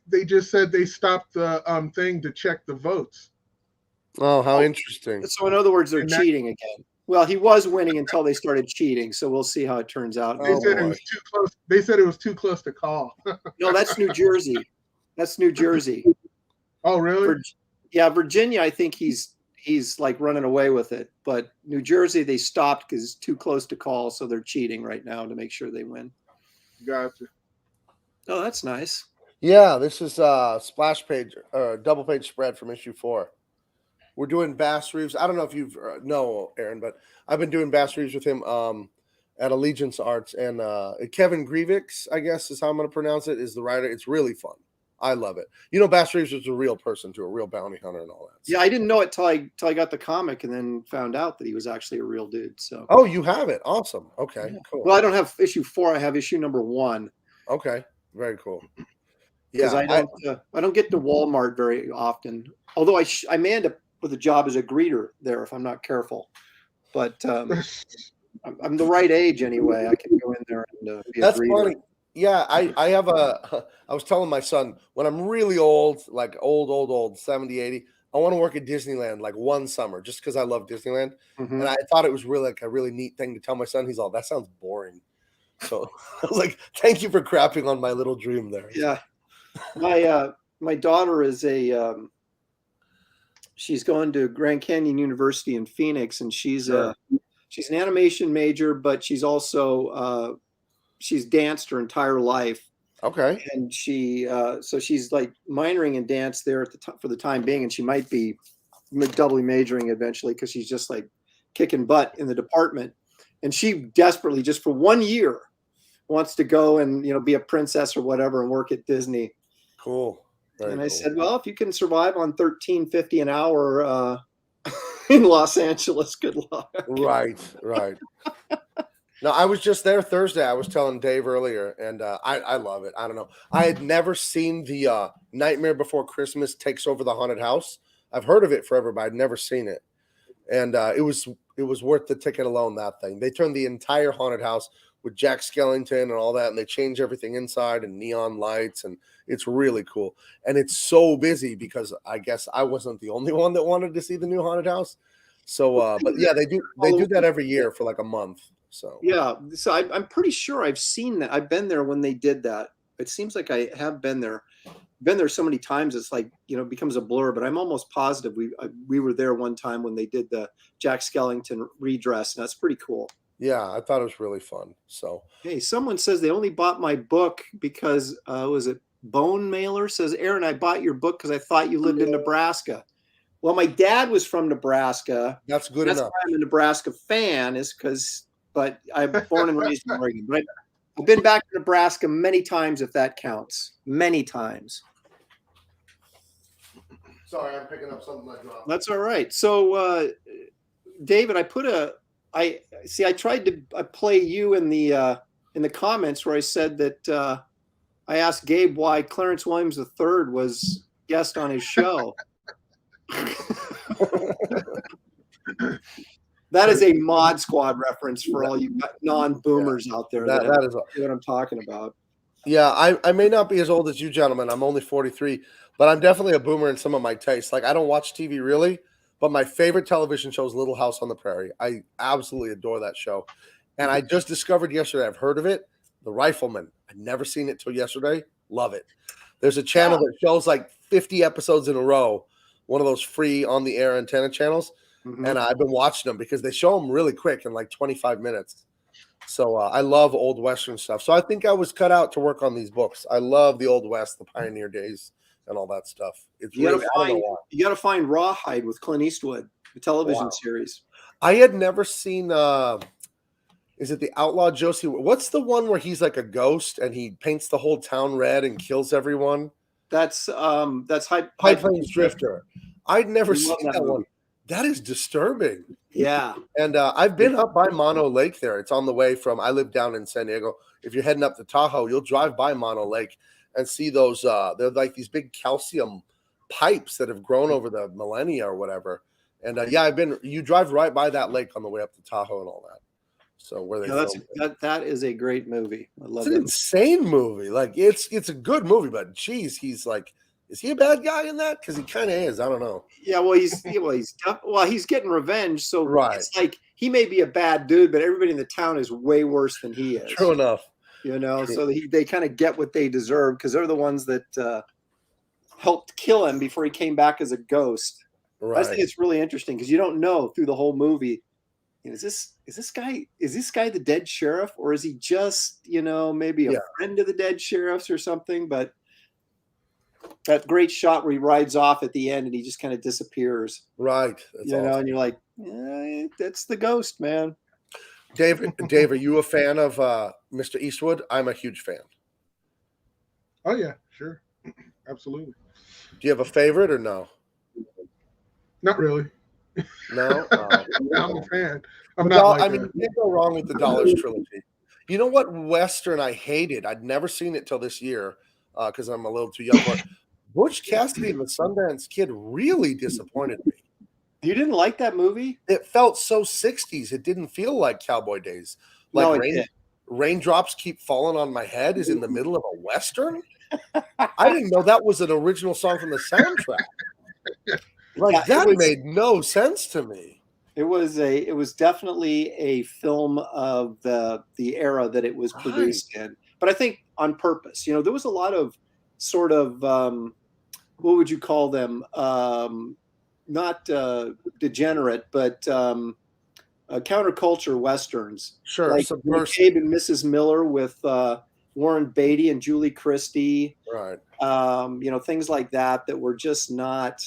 They just said they stopped the thing to check the votes. Oh, how interesting. So in other words, they're cheating again. Well, he was winning until they started cheating, so we'll see how it turns out. They said it was too close. They said it was too close to call. No, that's New Jersey. That's New Jersey. Oh, really? Yeah, Virginia, I think he's like running away with it. But New Jersey, they stopped because it's too close to call, so they're cheating right now to make sure they win. Gotcha. Oh, that's nice. Yeah, this is splash page, double page spread from issue 4. We're doing Bass Reeves. I don't know if you know Aaron, but I've been doing Bass Reeves with him at Allegiance Arts, and Kevin Grievix, I guess is how I'm going to pronounce it, is the writer. It's really fun. I love it. Bass Reeves was a real person too, a real bounty hunter and all that. Yeah, I didn't know it till I got the comic and then found out that he was actually a real dude. So. Oh, you have it. Awesome. Okay, yeah. Cool. Well, I don't have issue 4. I have issue number 1. Okay, very cool. Yeah, I don't get to Walmart very often. Although I may end up with a job as a greeter there if I'm not careful. But I'm the right age anyway. I can go in there and be a greeter. Funny. Yeah, I was telling my son, when I'm really old, like old, 70, 80, I want to work at Disneyland like one summer just because I love Disneyland. Mhm. And I thought it was really like a really neat thing to tell my son. He's all, that sounds boring. So I was like, thank you for crapping on my little dream there. Yeah. My daughter is she's going to Grand Canyon University in Phoenix, and she's an animation major, but she's also she's danced her entire life. Okay. And so she's like minoring in dance there at for the time being, and she might be doubly majoring eventually because she's just like kicking butt in the department. And she desperately, just for 1 year, wants to go and be a princess or whatever and work at Disney. Cool. Very and I cool. said, well, if you can survive on $13.50 an hour in Los Angeles, good luck. Right. No, I was just there Thursday. I was telling Dave earlier, and I love it. I don't know. I had never seen the Nightmare Before Christmas Takes Over the Haunted House. I've heard of it forever, but I'd never seen it. And it was worth the ticket alone, that thing. They turned the entire haunted house with Jack Skellington and all that, and they change everything inside and neon lights, and it's really cool. And it's so busy because I guess I wasn't the only one that wanted to see the new haunted house. So, but yeah, they do that every year for like a month. So yeah, so I'm pretty sure I've seen that. I've been there when they did that. It seems like I have been there. Been there so many times, it's like it becomes a blur. But I'm almost positive we were there one time when they did the Jack Skellington redress, and that's pretty cool. Yeah, I thought it was really fun. So hey, someone says they only bought my book because was it Bone Mailer says, Aaron, I bought your book because I thought you lived in Nebraska. Well, my dad was from Nebraska. That's good enough. That's why I'm a Nebraska fan, but I'm born and raised in Oregon. But I've been back to Nebraska many times, if that counts. Many times. Sorry, I'm picking up something I dropped. That's all right. So, David, I tried to play you in the comments where I said that I asked Gabe why Clarence Williams III was guest on his show. That is a Mod Squad reference for all you non-boomers out there. That is what I'm talking about. Yeah, I may not be as old as you gentlemen. I'm only 43, but I'm definitely a boomer in some of my tastes. Like, I don't watch TV really, but my favorite television show is Little House on the Prairie. I absolutely adore that show. And I just discovered yesterday, I've heard of it, The Rifleman. I'd never seen it till yesterday. Love it. There's a channel that shows like 50 episodes in a row, one of those free on-the-air antenna channels. Mm-hmm. And I've been watching them because they show them really quick in like 25 minutes. So I love old Western stuff. So I think I was cut out to work on these books. I love the Old West, the pioneer days, and all that stuff. It's you got to find Rawhide with Clint Eastwood, the television series. I had never seen. Is it the Outlaw Josie? What's the one where he's like a ghost and he paints the whole town red and kills everyone? That's High Plains Drifter. I'd never seen that one. That is disturbing. Yeah. And I've been up by Mono Lake there. It's on the way from, I live down in San Diego. If you're heading up to Tahoe, you'll drive by Mono Lake and see those, they're like these big calcium pipes that have grown over the millennia or whatever. And you drive right by that lake on the way up to Tahoe and all that. So where they that is a great movie. I love it. It's an insane movie. Like it's a good movie, but geez, he's like, is he a bad guy in that? Because he kind of is. I don't know. Yeah, well, he's getting revenge. So right. It's like he may be a bad dude, but everybody in the town is way worse than he is. True enough. True. So they kind of get what they deserve because they're the ones that helped kill him before he came back as a ghost. Right. I think it's really interesting because you don't know through the whole movie. Is this guy the dead sheriff, or is he just maybe a friend of the dead sheriff's or something? But that great shot where he rides off at the end and he just kind of disappears. Right. That's awesome. And you're like, that's the ghost, man. Dave, are you a fan of Mr. Eastwood? I'm a huge fan. Oh yeah, sure. Absolutely. Do you have a favorite or no? Not really. No? I'm a fan. I'm not. You can't go wrong with the Dollars trilogy. You know what Western I hated? I'd never seen it till this year. Because I'm a little too young. But Butch Cassidy and the Sundance Kid really disappointed me. You didn't like that movie? It felt so 60s. It didn't feel like Cowboy Days. Like Raindrops Keep Falling on My Head is in the middle of a Western? I didn't know that was an original song from the soundtrack. Like that made no sense to me. It was definitely a film of the era that it was produced in, but I think on purpose. There was a lot of sort of what would you call them? Not degenerate, but counterculture westerns. Sure, like Gabe and Mrs. Miller with Warren Beatty and Julie Christie. Right. Things like that were just not.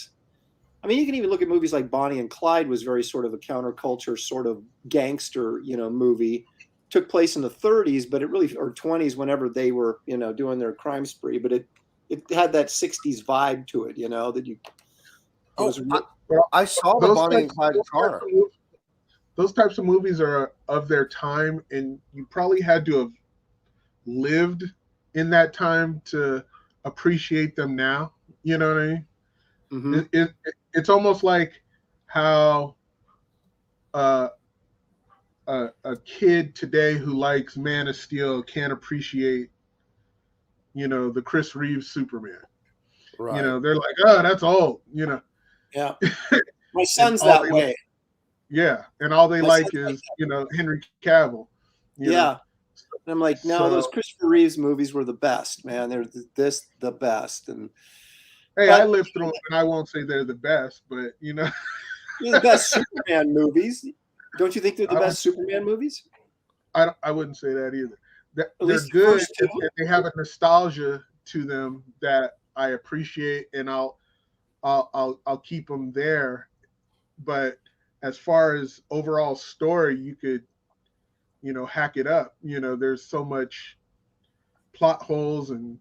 I mean, you can even look at movies like Bonnie and Clyde was very sort of a counterculture sort of gangster, movie. Took place in the 30s, but it really, or 20s, whenever they were, doing their crime spree. But it had that 60s vibe to it, that you. I saw the Bonnie and Clyde car. Those types of movies are of their time, and you probably had to have lived in that time to appreciate them now. You know what I mean? Mm-hmm. It's almost like how a kid today who likes Man of Steel can't appreciate, the Chris Reeves Superman. Right. They're like, oh, that's old. Yeah. My son's that way. Yeah, and all they like is Henry Cavill. Yeah. And I'm like, no, those Christopher Reeves movies were the best, man. They're the best. And hey, I lived through them, and I won't say they're the best, but they're the best Superman movies. Don't you think they're the best Superman movies? I wouldn't say that either. They're good. They have a nostalgia to them that I appreciate, and I'll keep them there. But as far as overall story, you could, hack it up. There's so much plot holes and,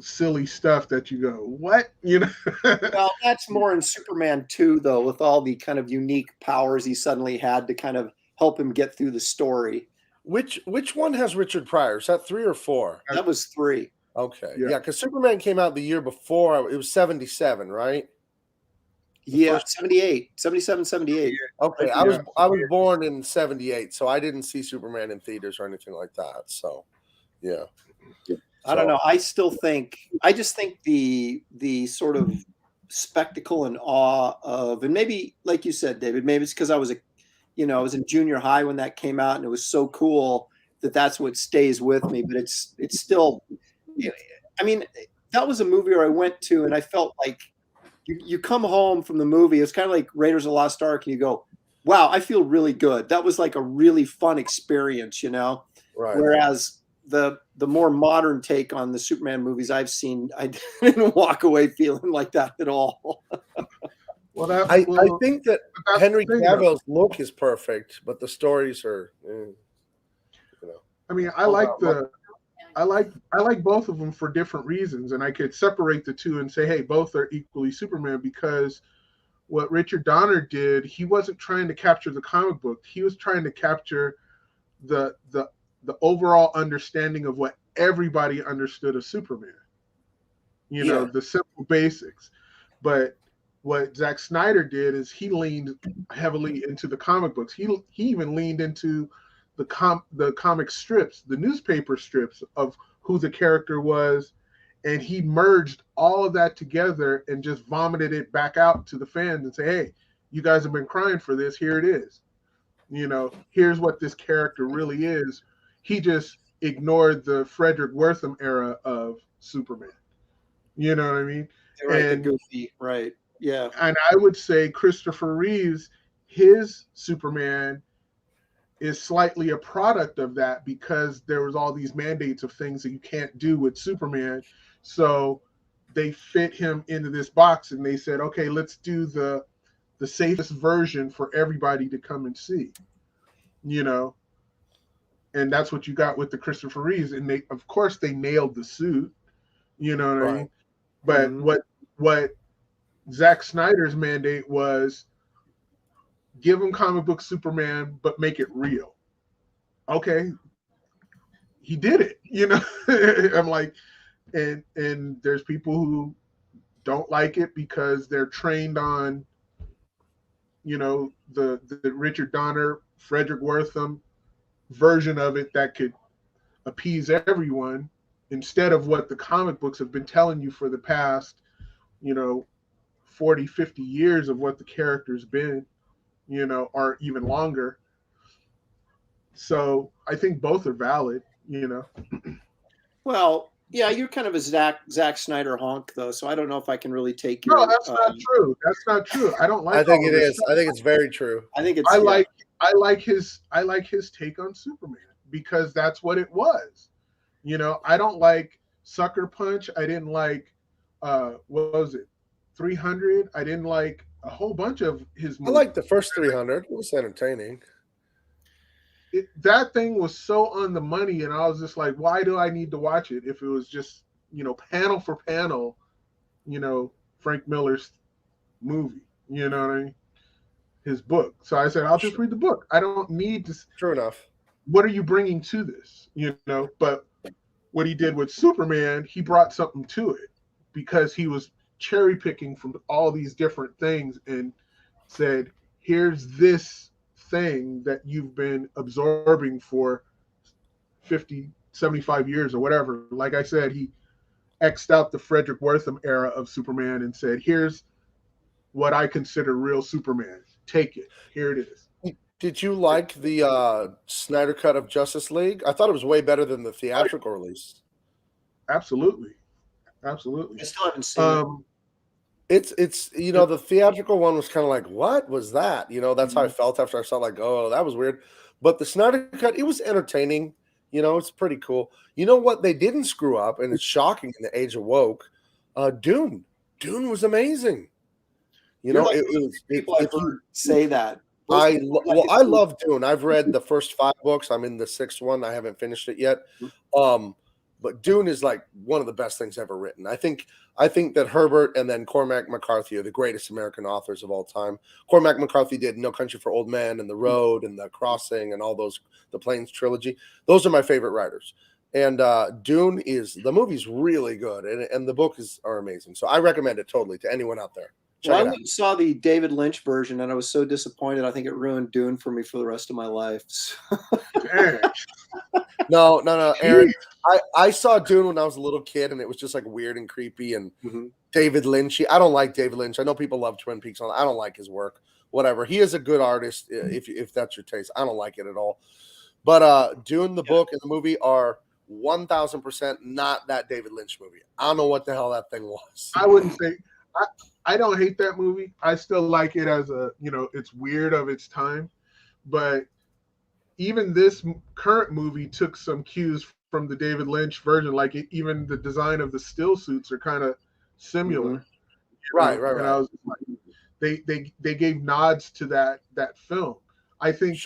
silly stuff that you go, what? Well, that's more in Superman 2, though, with all the kind of unique powers he suddenly had to kind of help him get through the story. Which one has Richard Pryor? Is that 3 or 4? That was 3. Okay. Yeah, because Superman came out the year before. It was 77, right? Yeah, 78, 77, 78. Okay, I was born in 78, so I didn't see Superman in theaters or anything like that. So, yeah. I don't know. I just think the sort of spectacle and awe of, and maybe like you said, David, maybe it's because I was in junior high when that came out, and it was so cool that's what stays with me. But it's still, I mean, that was a movie where I went to, and I felt like. You come home from the movie, it's kind of like Raiders of the Lost Ark, and you go, wow, I feel really good. That was like a really fun experience, Right. Whereas the more modern take on the Superman movies I've seen, I didn't walk away feeling like that at all. Well, I think that Henry Cavill's look is perfect, but the stories are, I mean, I like both of them for different reasons, and I could separate the two and say, hey, both are equally Superman, because what Richard Donner did, he wasn't trying to capture the comic book. He was trying to capture the overall understanding of what everybody understood of Superman. The simple basics. But what Zack Snyder did is he leaned heavily into the comic books. He even leaned into the comic strips, the newspaper strips of who the character was, and he merged all of that together and just vomited it back out to the fans and say, hey, you guys have been crying for this, here it is. Here's what this character really is. He just ignored the Frederick Wertham era of Superman. You know what I mean? Right, and goofy, right. Yeah. And I would say Christopher Reeves, his Superman is slightly a product of that, because there was all these mandates of things that you can't do with Superman. So they fit him into this box, and they said, okay, let's do the safest version for everybody to come and see, and that's what you got with the Christopher Reeves. And they, of course, they nailed the suit, what I mean? But what Zack Snyder's mandate was, give him comic book Superman, but make it real. Okay. He did it, I'm like, and there's people who don't like it because they're trained on, the Richard Donner, Frederick Wertham version of it that could appease everyone, instead of what the comic books have been telling you for the past, 40, 50 years of what the character's been, or even longer. So I think both are valid, Well, yeah, you're kind of a Zack Snyder honk, though, so I don't know if I can really take your. No, that's not true. That's not true. I don't like. I think it is. I think it's very true. I think it's. I like his take on Superman because that's what it was. I don't like Sucker Punch. I didn't like what was it, 300. I didn't like a whole bunch of his movies. I liked the first 300. It was entertaining. That thing was so on the money, and I was just like, why do I need to watch it if it was just, panel for panel, Frank Miller's movie, you know what I mean? His book. So I said, I'll just read the book. I don't need to. True enough. What are you bringing to this? But what he did with Superman, he brought something to it because he was cherry picking from all these different things and said, here's this thing that you've been absorbing for 50, 75 years or whatever. Like I said, he X'd out the Frederick Wortham era of Superman and said, here's what I consider real Superman. Take it. Here it is. Did you like the Snyder cut of Justice League? I thought it was way better than the theatrical release. Absolutely. I still haven't seen it. It's the theatrical one was kind of like, what was that? That's how I felt after I saw like, oh, that was weird. But the Snyder cut, it was entertaining. It's pretty cool. You know what they didn't screw up, and it's shocking in the age of woke. Dune. Dune was amazing. People say that. I love Dune. I've read the first 5 books. I'm in the 6th one. I haven't finished it yet. But Dune is like one of the best things ever written. I think that Herbert and then Cormac McCarthy are the greatest American authors of all time. Cormac McCarthy did No Country for Old Men and The Road and The Crossing and all those, the Plains trilogy. Those are my favorite writers. And Dune the movie's really good, and the book are amazing. So I recommend it totally to anyone out there. I went and saw the David Lynch version, and I was so disappointed. I think it ruined Dune for me for the rest of my life. No, Aaron. I saw Dune when I was a little kid, and it was just like weird and creepy. And David Lynch. I don't like David Lynch. I know people love Twin Peaks. I don't like his work. Whatever. He is a good artist if that's your taste. I don't like it at all. But Dune, the book, and the movie are 1,000% not that David Lynch movie. I don't know what the hell that thing was. I wouldn't say. I don't hate that movie. I still like it as it's weird of its time. But even this current movie took some cues from the David Lynch version. Like even the design of the still suits are kind of similar. Right. And I was like, they gave nods to that film. I think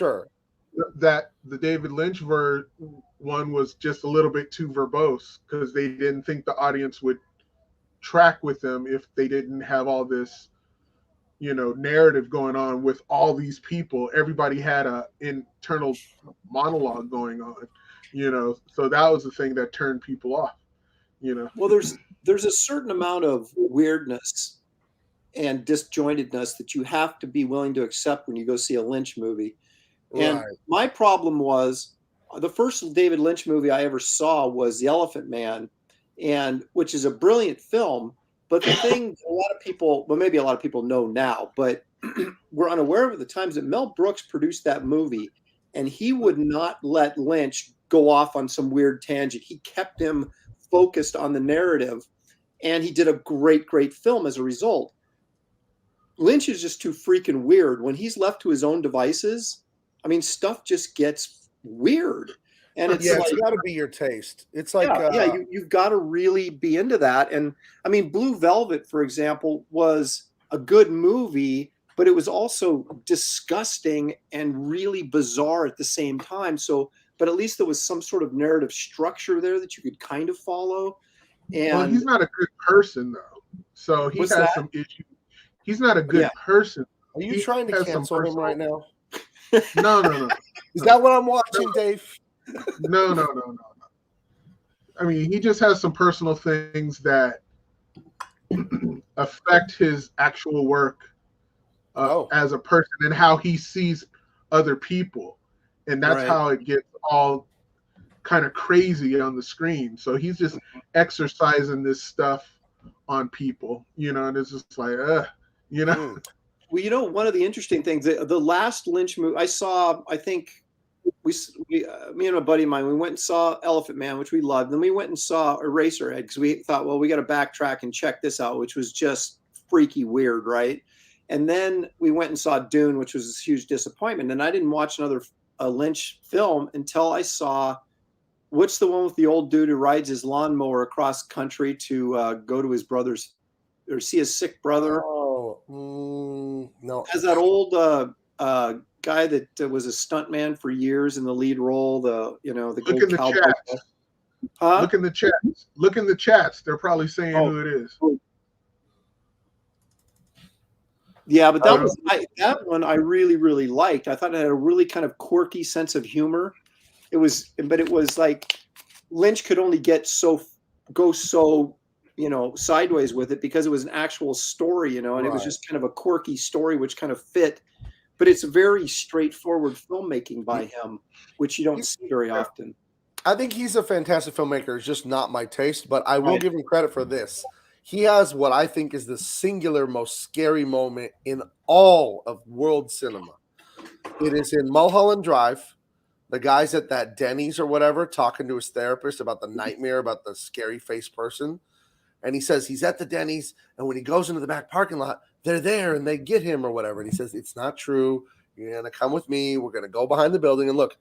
that the David Lynch one was just a little bit too verbose because they didn't think the audience would track with them if they didn't have all this narrative going on with all these people. Everybody had a internal monologue going on, so that was the thing that turned people off. Well, there's a certain amount of weirdness and disjointedness that you have to be willing to accept when you go see a Lynch movie. And my problem was the first David Lynch movie I ever saw was The Elephant Man, and which is a brilliant film. But the thing a lot of people, well, maybe a lot of people know now, but we're unaware of at the times that Mel Brooks produced that movie, and he would not let Lynch go off on some weird tangent. He kept him focused on the narrative, and he did a great film as a result. Lynch is just too freaking weird. When he's left to his own devices, I mean, stuff just gets weird. And it's got to be your taste. It's like you've got to really be into that. And I mean, Blue Velvet, for example, was a good movie, but it was also disgusting and really bizarre at the same time. So, but at least there was some sort of narrative structure there that you could kind of follow. And he's not a good person though, so he has some issues. He's not a good person. Are you trying to cancel him right now? No. Is that what I'm watching, Dave? No. I mean, he just has some personal things that affect his actual work as a person and how he sees other people. And that's how it gets all kind of crazy on the screen. So he's just exercising this stuff on people, and it's just like, You know. Well, one of the interesting things, the last Lynch movie I saw, I think me and a buddy of mine, we went and saw Elephant Man, which we loved. Then we went and saw Eraserhead because we thought, well, we got to backtrack and check this out, which was just freaky weird, right? And then we went and saw Dune, which was a huge disappointment. And I didn't watch another Lynch film until I saw, what's the one with the old dude who rides his lawnmower across country to go to his brother's or see his sick brother? No. Has that old guy that was a stuntman for years in the lead role, the Look in the chats. Huh? Look in the chats. Look in the chats. They're probably saying who it is. Yeah, but that one I really, really liked. I thought it had a really kind of quirky sense of humor. It was like Lynch could only go so sideways with it because it was an actual story, and it was just kind of a quirky story which kind of fit. But it's very straightforward filmmaking by him, which you don't see very often. I think he's a fantastic filmmaker. It's just not my taste, but I will give him credit for this. He has what I think is the singular most scary moment in all of world cinema. It is in Mulholland Drive. The guy's at that Denny's or whatever talking to his therapist about the nightmare, about the scary face person. And he says he's at the Denny's, and when he goes into the back parking lot, they're there and they get him or whatever. And he says, it's not true. You're going to come with me. We're going to go behind the building and look.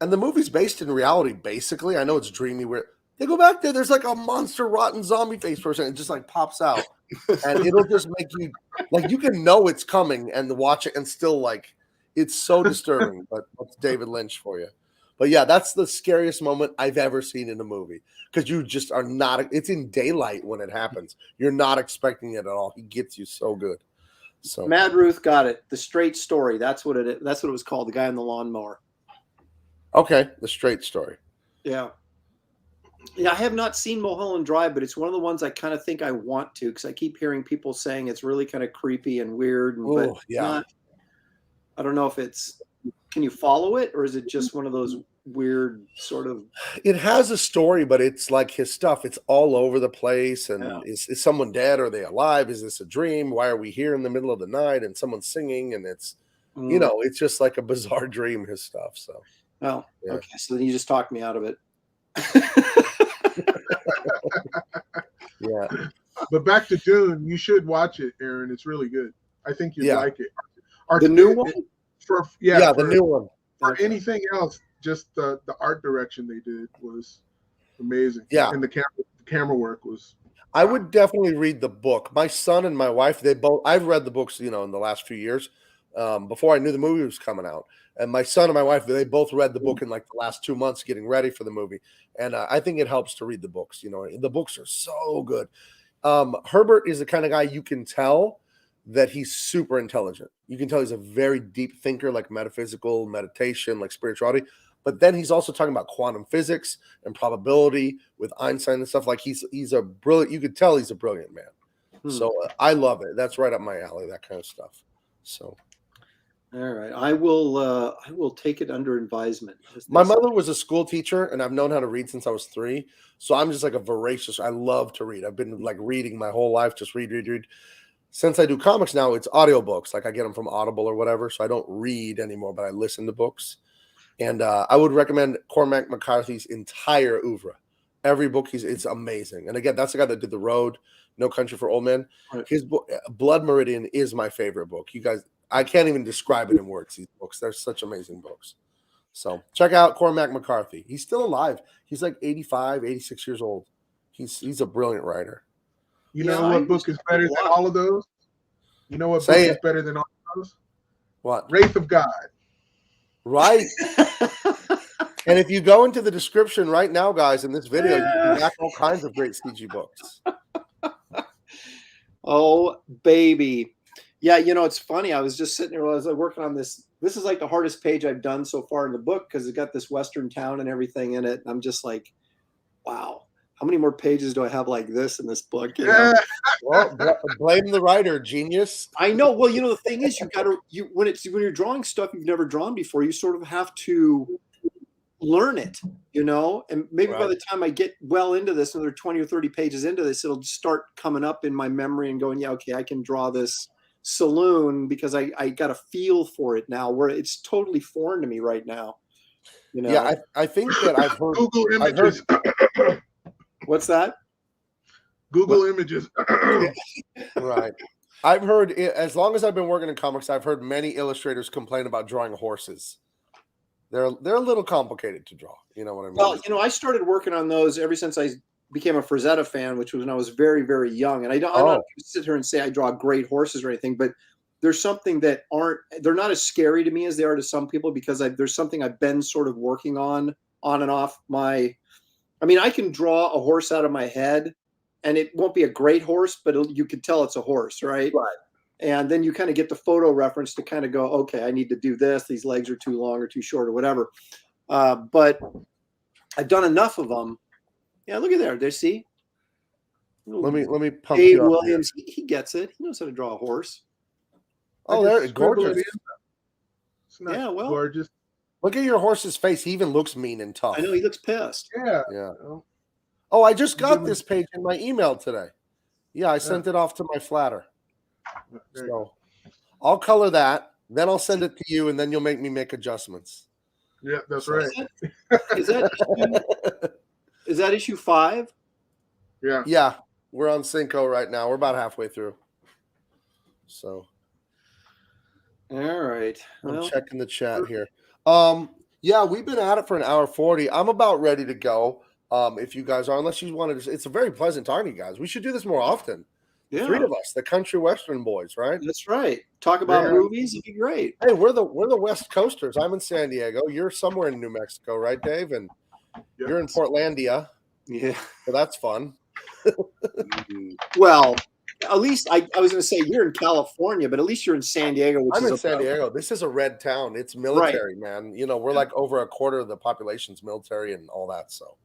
And the movie's based in reality, basically. I know it's dreamy. Where they go back there, there's like a monster, rotten zombie face person. It just like pops out. And it'll just make you, like, you can know it's coming and watch it and still, like, it's so disturbing. But that's David Lynch for you. But yeah, that's the scariest moment I've ever seen in a movie. Because you just are not, it's in daylight when it happens. You're not expecting it at all. He gets you so good. So Mad Ruth got it. The Straight Story. That's what it was called. The guy in the lawnmower. Okay, The Straight Story. Yeah. Yeah, I have not seen Mulholland Drive, but it's one of the ones I kind of think I want to because I keep hearing people saying it's really kind of creepy and weird. But I don't know if it's, can you follow it or is it just one of those weird sort of? It has a story, but it's like his stuff. It's all over the place. And is someone dead? Are they alive? Is this a dream? Why are we here in the middle of the night and someone's singing? And it's, it's just like a bizarre dream, his stuff. So. Oh, okay. So then you just talked me out of it. Yeah. But back to Dune, you should watch it, Aaron. It's really good. I think you'd like it. The new one? The new one. For anything else, just the art direction they did was amazing. Yeah. And the camera work was. I would definitely read the book. My son and my wife, I've read the books, in the last few years, before I knew the movie was coming out. And my son and my wife, they both read the book in like the last 2 months getting ready for the movie. And I think it helps to read the books. The books are so good. Herbert is the kind of guy you can tell that he's super intelligent. You can tell he's a very deep thinker, like metaphysical, meditation, like spirituality. But then he's also talking about quantum physics and probability with Einstein and stuff. Like he's a brilliant, you could tell he's a brilliant man. So I love it. That's right up my alley, that kind of stuff. So. All right. I will take it under advisement. My mother was a school teacher and I've known how to read since I was 3. So I'm just like I love to read. I've been like reading my whole life, just read. Since I do comics now, it's audiobooks. Like I get them from Audible or whatever. So I don't read anymore, but I listen to books. And I would recommend Cormac McCarthy's entire oeuvre. Every book, it's amazing. And again, that's the guy that did The Road, No Country for Old Men. Right. His book, Blood Meridian, is my favorite book. You guys, I can't even describe it in words, these books. They're such amazing books. So check out Cormac McCarthy. He's still alive. He's like 85, 86 years old. He's a brilliant writer. You know what book is better than all of those? You know what book is better than all of those? What? Wraith of God. Right. And if you go into the description right now, guys, in this video, you can back all kinds of great CG books. Oh, baby. Yeah, it's funny. I was just sitting there while I was working on this. This is like the hardest page I've done so far in the book because it's got this Western town and everything in it. I'm just like, wow, how many more pages do I have like this in this book? Well, blame the writer, genius. I know. Well, the thing is, when you're drawing stuff you've never drawn before, you sort of have to learn it, and maybe by the time I get well into this, another 20 or 30 pages into this, it'll start coming up in my memory and going, yeah, okay, I can draw this saloon because I got a feel for it now, where it's totally foreign to me right now. Yeah, I think that I've heard Google Images. What's that? Google Images. Right. I've heard, as long as I've been working in comics, I've heard many illustrators complain about drawing horses. They're a little complicated to draw. You know what I mean? Well, I started working on those ever since I became a Frazetta fan, which was when I was very, very young. And I'm not going to sit here and say I draw great horses or anything, but there's something that they're not as scary to me as they are to some people, because there's something I've been sort of working on and off I can draw a horse out of my head, and it won't be a great horse, but you can tell it's a horse, right? Right. And then you kind of get the photo reference to kind of go, okay, I need to do this. These legs are too long or too short or whatever. But I've done enough of them. Yeah, look at there. There, see? Let me pump Dave you up Williams, he gets it. He knows how to draw a horse. Oh, there, gorgeous. It's not gorgeous. Look at your horse's face. He even looks mean and tough. I know, he looks pissed. Yeah. Oh, I just got this page in my email today. Yeah, I sent it off to my flatter. So I'll color that, then I'll send it to you, and then you'll make me make adjustments. Yeah, that's right. Is that issue 5? Yeah. Yeah, we're on Cinco right now. We're about halfway through. So. All right. I'm checking the chat here. Yeah, we've been at it for an hour 40. I'm about ready to go. If you guys are, unless you want to, it's a very pleasant time, you guys. We should do this more often. Yeah. 3 of us, the country western boys, right? That's right. Talk about movies, it'd be great. Hey, we're the West Coasters. I'm in San Diego. You're somewhere in New Mexico, right, Dave? And you're in Portlandia. Yeah. So that's fun. Well, at least I was going to say you're in California, but at least you're in San Diego. I'm in San Diego. This is a red town. It's military, man. We're like over a quarter of the population's military and all that. So.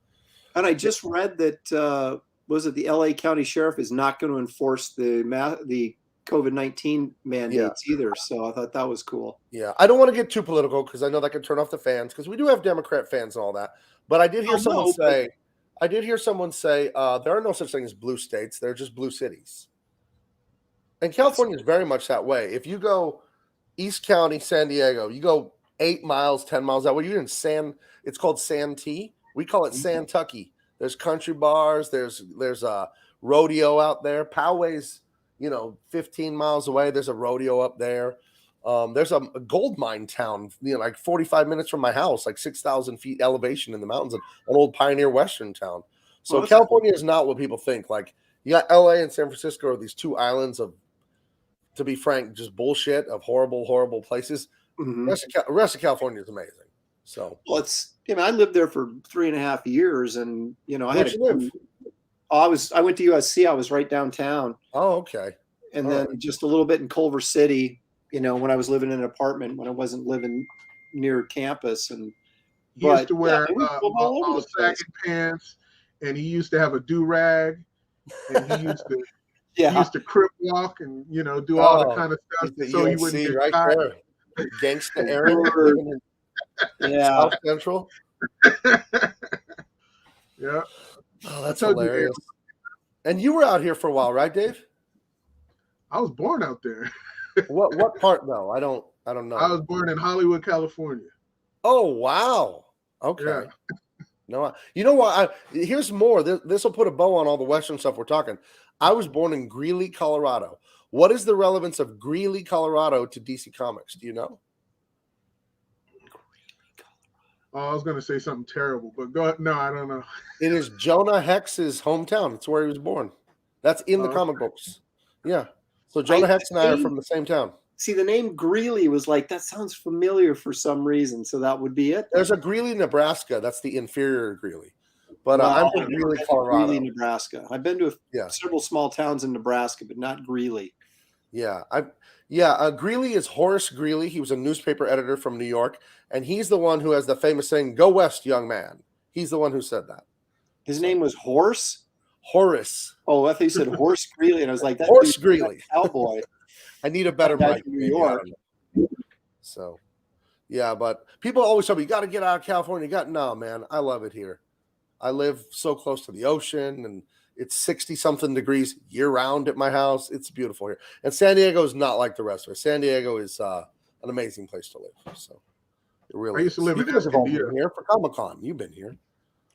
And I just read that the LA County Sheriff is not going to enforce the COVID-19 mandates either. So I thought that was cool. Yeah, I don't want to get too political because I know that could turn off the fans, because we do have Democrat fans and all that. But I did hear someone say there are no such thing as blue states. They're just blue cities. And California is very much that way. If you go East County, San Diego, you go 8 miles, 10 miles that way, you're in it's called Santee. We call it Santucky. There's country bars. There's a rodeo out there. Poway's, 15 miles away. There's a rodeo up there. There's a gold mine town, like 45 minutes from my house, like 6,000 feet elevation in the mountains, an old pioneer Western town. So California is not what people think. Like, you got LA and San Francisco are these 2 islands of, to be frank, just bullshit, of horrible, horrible places. Mm-hmm. The rest of California is amazing. So, well, I lived there for 3.5 years, and I had I went to USC. I was right downtown. Oh, okay. And then just a little bit in Culver City, when I was living in an apartment, when I wasn't living near campus. And he used to wear all sagging pants, and he used to have a do-rag, and he used to he used to crip walk and do all the kind of stuff so he wouldn't get right tired. There. Gangsta Aaron. South Central. Yeah. Oh, that's hilarious. And you were out here for a while, right, Dave? I was born out there. What part though? I don't know. I was born in Hollywood, California. Oh, wow. Okay. Yeah. No, you know what? Here's more. This will put a bow on all the Western stuff we're talking. I was born in Greeley, Colorado. What is the relevance of Greeley, Colorado to DC Comics? Do you know? Oh, I was going to say something terrible, but go ahead. No, I don't know. It is Jonah Hex's hometown. It's where he was born. That's in the comic books. Yeah. So Jonah Hex and I are from the same town. See, the name Greeley was like, that sounds familiar for some reason. So that would be it. There's a Greeley, Nebraska. That's the inferior Greeley. But I'm from Greeley, Colorado. Greeley, Nebraska. I've been to several small towns in Nebraska, but not Greeley. Yeah. Greeley is Horace Greeley. He was a newspaper editor from New York, and he's the one who has the famous saying, "Go west, young man." He's the one who said that. His name was Horace? Horace. Oh, I thought you said Horace Greeley, and I was like, Horace Greeley. Cowboy. I need a better mic. New York. So, Yeah, but people always tell me, you got to get out of California. No, man, I love it here. I live so close to the ocean, and it's 60 something degrees year round at my house. It's beautiful here. And San Diego is not like the rest of it. San Diego is an amazing place to live. So it really I used to is. live You in guys have all Escondido. been here for Comic-Con. You've been here.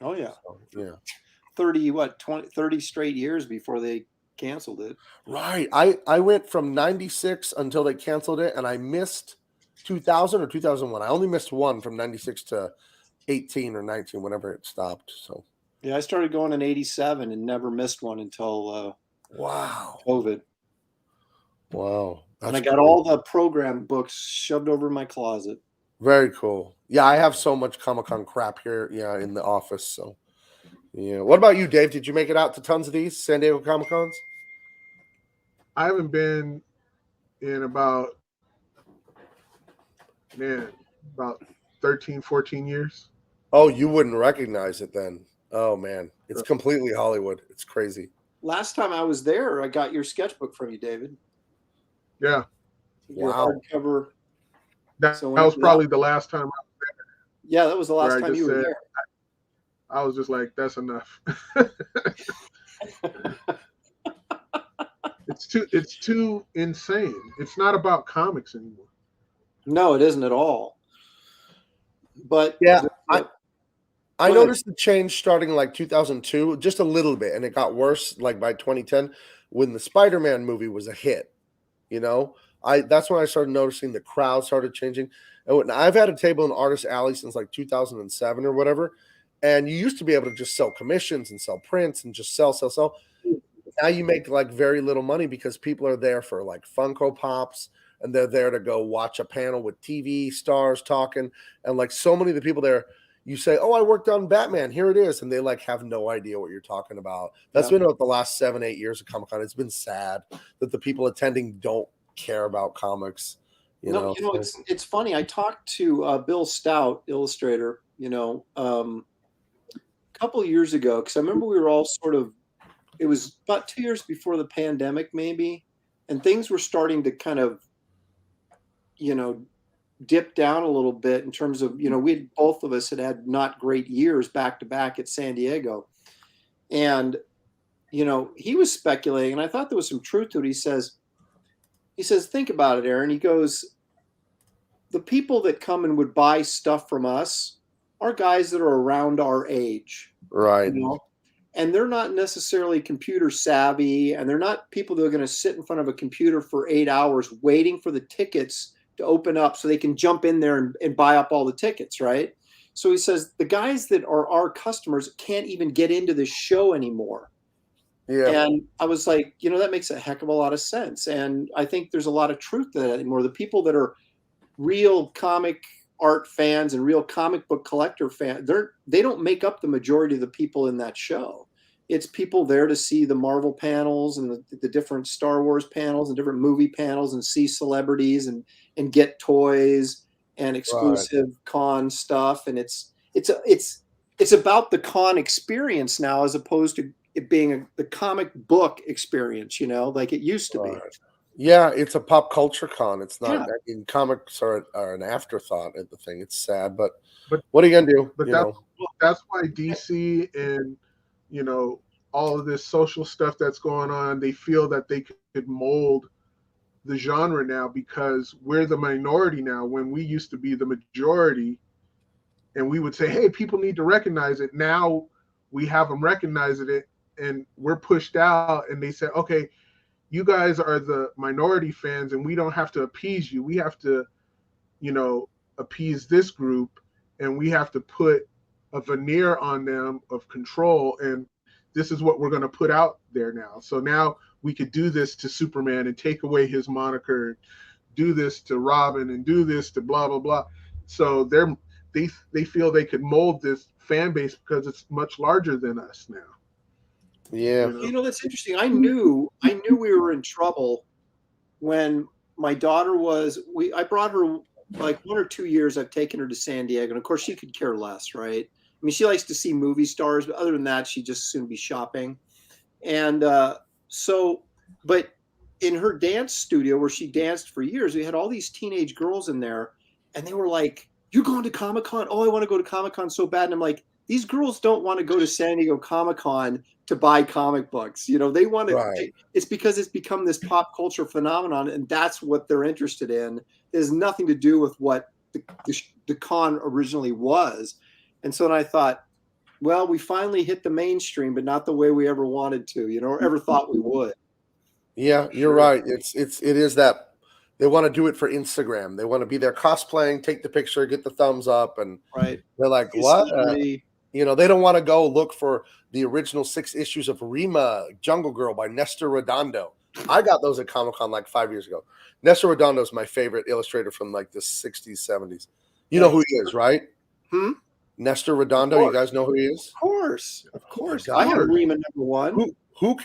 Oh yeah. So, yeah. 30 straight years before they canceled it. Right. I went from 96 until they canceled it, and I missed 2000 or 2001. I only missed one from 96 to 18 or 19, whenever it stopped. So yeah, I started going in 87 and never missed one until wow. COVID. Wow. And I got all the program books shoved over in my closet. Very cool. Yeah, I have so much Comic-Con crap here, in the office. So yeah. What about you, Dave? Did you make it out to tons of these San Diego Comic-Cons? I haven't been in about 13, 14 years. Oh, you wouldn't recognize it then. Oh man. It's completely Hollywood. It's crazy. Last time I was there, I got your sketchbook from you, David. Yeah. Your Wow. hardcover. That was probably the last time. Yeah, that was the last time you were there. I was just like, that's enough. It's too insane. It's not about comics anymore. No, it isn't at all. But yeah, I noticed the change starting like 2002, just a little bit, and it got worse like by 2010 when the Spider-Man movie was a hit. That's when I started noticing the crowd started changing. And I've had a table in Artist Alley since like 2007 or whatever, and you used to be able to just sell commissions and sell prints and just sell. Now you make like very little money because people are there for like Funko Pops, and they're there to go watch a panel with TV stars talking. And like so many of the people there, you say, oh, I worked on Batman, here it is. And they like have no idea what you're talking about. That's been about the last 7-8 years of Comic-Con. It's been sad that the people attending don't care about comics. It's funny. I talked to Bill Stout, illustrator, a couple of years ago, because I remember we were all it was about 2 years before the pandemic, maybe, and things were starting to kind of, dip down a little bit in terms of, both of us had not great years back to back at San Diego. And, he was speculating, and I thought there was some truth to it. He says, think about it, Aaron. He goes, the people that come and would buy stuff from us are guys that are around our age. Right. And they're not necessarily computer savvy, and they're not people that are going to sit in front of a computer for 8 hours waiting for the tickets to open up so they can jump in there and buy up all the tickets, right? So he says the guys that are our customers can't even get into the show anymore. Yeah. And I was like, that makes a heck of a lot of sense. And I think there's a lot of truth to that anymore. The people that are real comic art fans and real comic book collector fans, they don't make up the majority of the people in that show. It's people there to see the Marvel panels and the different Star Wars panels and different movie panels and see celebrities and get toys and exclusive con stuff. And it's about the con experience now, as opposed to it being the comic book experience, like it used to be. Yeah, it's a pop culture con. It's not. I mean, comics are an afterthought at the thing. It's sad, but what are you gonna do? But that's why DC and all of this social stuff that's going on, they feel that they could mold the genre now because we're the minority now. When we used to be the majority, and we would say, "Hey, people need to recognize it." Now we have them recognizing it, and we're pushed out. And they say, "Okay, you guys are the minority fans, and we don't have to appease you. We have to, appease this group, and we have to put a veneer on them of control. And this is what we're going to put out there now. So now we could do this to Superman and take away his moniker, do this to Robin, and do this to blah blah blah." So they feel they could mold this fan base because it's much larger than us now. Yeah. That's interesting. I knew we were in trouble when my daughter I brought her like 1 or 2 years. I've taken her to San Diego, and of course she could care less, right? I mean, she likes to see movie stars, but other than that, she just soon be shopping. And but in her dance studio where she danced for years, we had all these teenage girls in there, and they were like, "You're going to Comic-Con? Oh, I want to go to Comic-Con so bad." And I'm like, these girls don't want to go to San Diego Comic-Con to buy comic books. They want to. Right. It's because it's become this pop culture phenomenon, and that's what they're interested in. It has nothing to do with what the con originally was. And so then I thought, well, we finally hit the mainstream, but not the way we ever wanted to, or ever thought we would. Yeah, you're right. It is that they want to do it for Instagram. They want to be there cosplaying, take the picture, get the thumbs up, and right. They're like, what? They don't want to go look for the original 6 issues of Rima, Jungle Girl by Nestor Redondo. I got those at Comic-Con like 5 years ago. Nestor Redondo is my favorite illustrator from like the 60s, 70s. You know who he is, right? Nestor Redondo. You guys know who he is? Of course. I have Rima #1. Who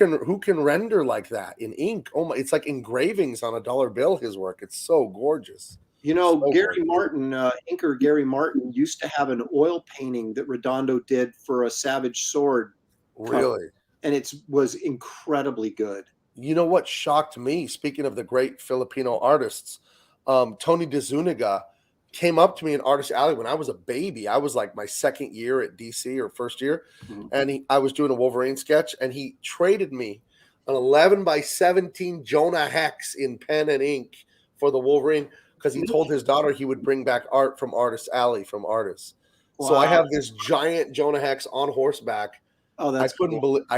can render like that in ink? Oh my! It's like engravings on a dollar bill. His work. It's so gorgeous. Gary Martin, inker Gary Martin, used to have an oil painting that Redondo did for a Savage Sword. Really? And it was incredibly good. You know what shocked me? Speaking of the great Filipino artists, Tony DeZuniga came up to me in Artist Alley when I was a baby. I was like my second year at DC or first year, and I was doing a Wolverine sketch, and he traded me an 11x17 Jonah Hex in pen and ink for the Wolverine, because he told his daughter he would bring back art from Artist Alley from artists. Wow. So I have this giant Jonah Hex on horseback. Oh, that's I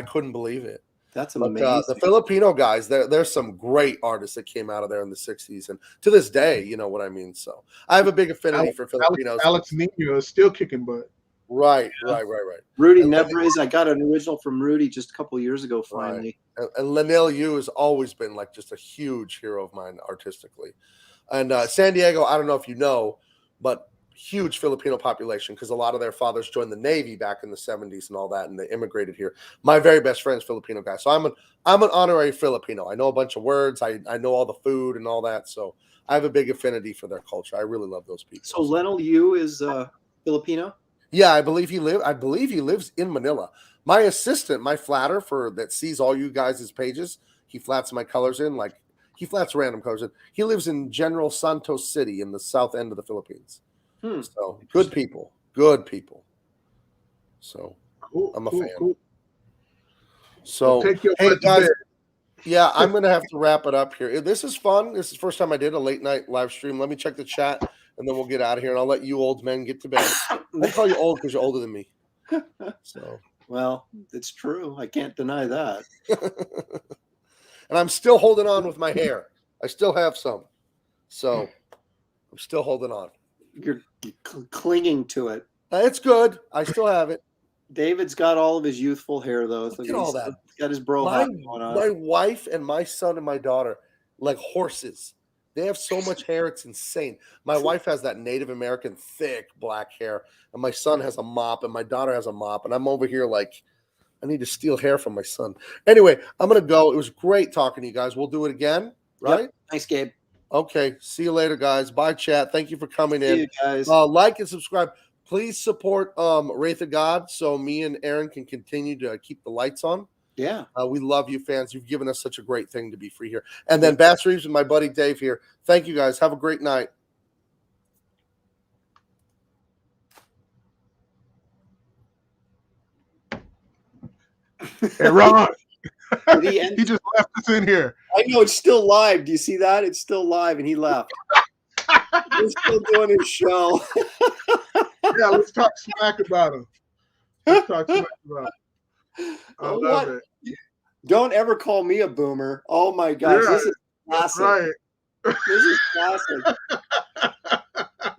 couldn't believe it. That's amazing. But, the Filipino guys, there's some great artists that came out of there in the 60s, and to this day, you know what I mean. So I have a big affinity for Filipinos. Alex Nino is still kicking butt. Right. Rudy Nebres, I got an original from Rudy just a couple of years ago, finally. Right. And Lanil Yu has always been like just a huge hero of mine artistically. And San Diego, I don't know if you know, but huge Filipino population, because a lot of their fathers joined the Navy back in the 70s and all that, and they immigrated here. My very best friend's Filipino guy. So I'm an honorary Filipino. I know a bunch of words. I know all the food and all that. So I have a big affinity for their culture. I really love those people. So Lanil Yu is Filipino? Yeah, I believe he lives in Manila. My assistant, my flatter that sees all you guys' pages, he flats my colors in, like he flats random colors in. He lives in General Santos City in the south end of the Philippines. So good people. So cool, I'm a fan. Cool. So hey guys, yeah, I'm gonna have to wrap it up here. This is fun. This is the first time I did a late night live stream. Let me check the chat, and then we'll get out of here. And I'll let you old men get to bed. I call you old because you're older than me. So well, it's true. I can't deny that. And I'm still holding on with my hair. I still have some, so I'm still holding on. You're clinging to it. It's good. I still have it. David's got all of his youthful hair, though. So Look at all that. He's got his bro hat going on. My wife and my son and my daughter, like horses. They have so much hair, it's insane. My wife has that Native American thick black hair, and my son has a mop, and my daughter has a mop, and I'm over here like, I need to steal hair from my son. Anyway, I'm going to go. It was great talking to you guys. We'll do it again, right? Yep. Thanks, Gabe. Okay. See you later, guys. Bye, chat. Thank you for coming in. See you guys. Like and subscribe. Please support Wraith of God so me and Aaron can continue to keep the lights on. Yeah. We love you, fans. You've given us such a great thing to be free here. And then Bass Reeves and my buddy Dave here. Thank you, guys. Have a great night. Hey, Ron. He just left us in here. I know, it's still live. Do you see that? It's still live, and he left. He's still doing his show. Yeah, let's talk smack about him. I love it. Don't ever call me a boomer. Oh my gosh, this is classic. Right. This is classic.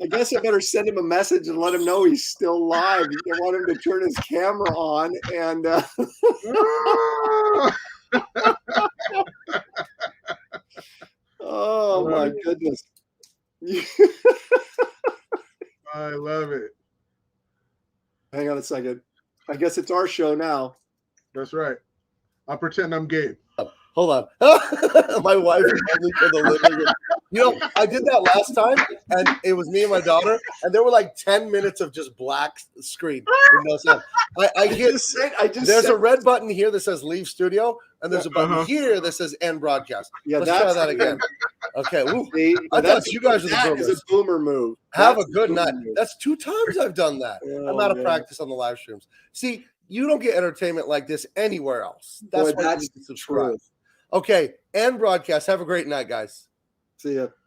I guess I better send him a message and let him know he's still live. I want him to turn his camera on and oh my goodness. I love it. Hang on a second. I guess it's our show now. That's right. I'll pretend I'm Gabe. Hold on. My wife is only for the living room. You know, I did that last time. and it was me and my daughter, and there were like 10 minutes of just black screen with no sound. There's a red button here that says leave studio, and there's a button here that says end broadcast. Yeah, let's try that again. Okay, I thought you guys were the boomers. That is a boomer move. Have a good night. That's 2 times I've done that. I'm out of practice on the live streams. See, you don't get entertainment like this anywhere else. That's why you need to subscribe. Okay, and broadcast. Have a great night, guys. See ya.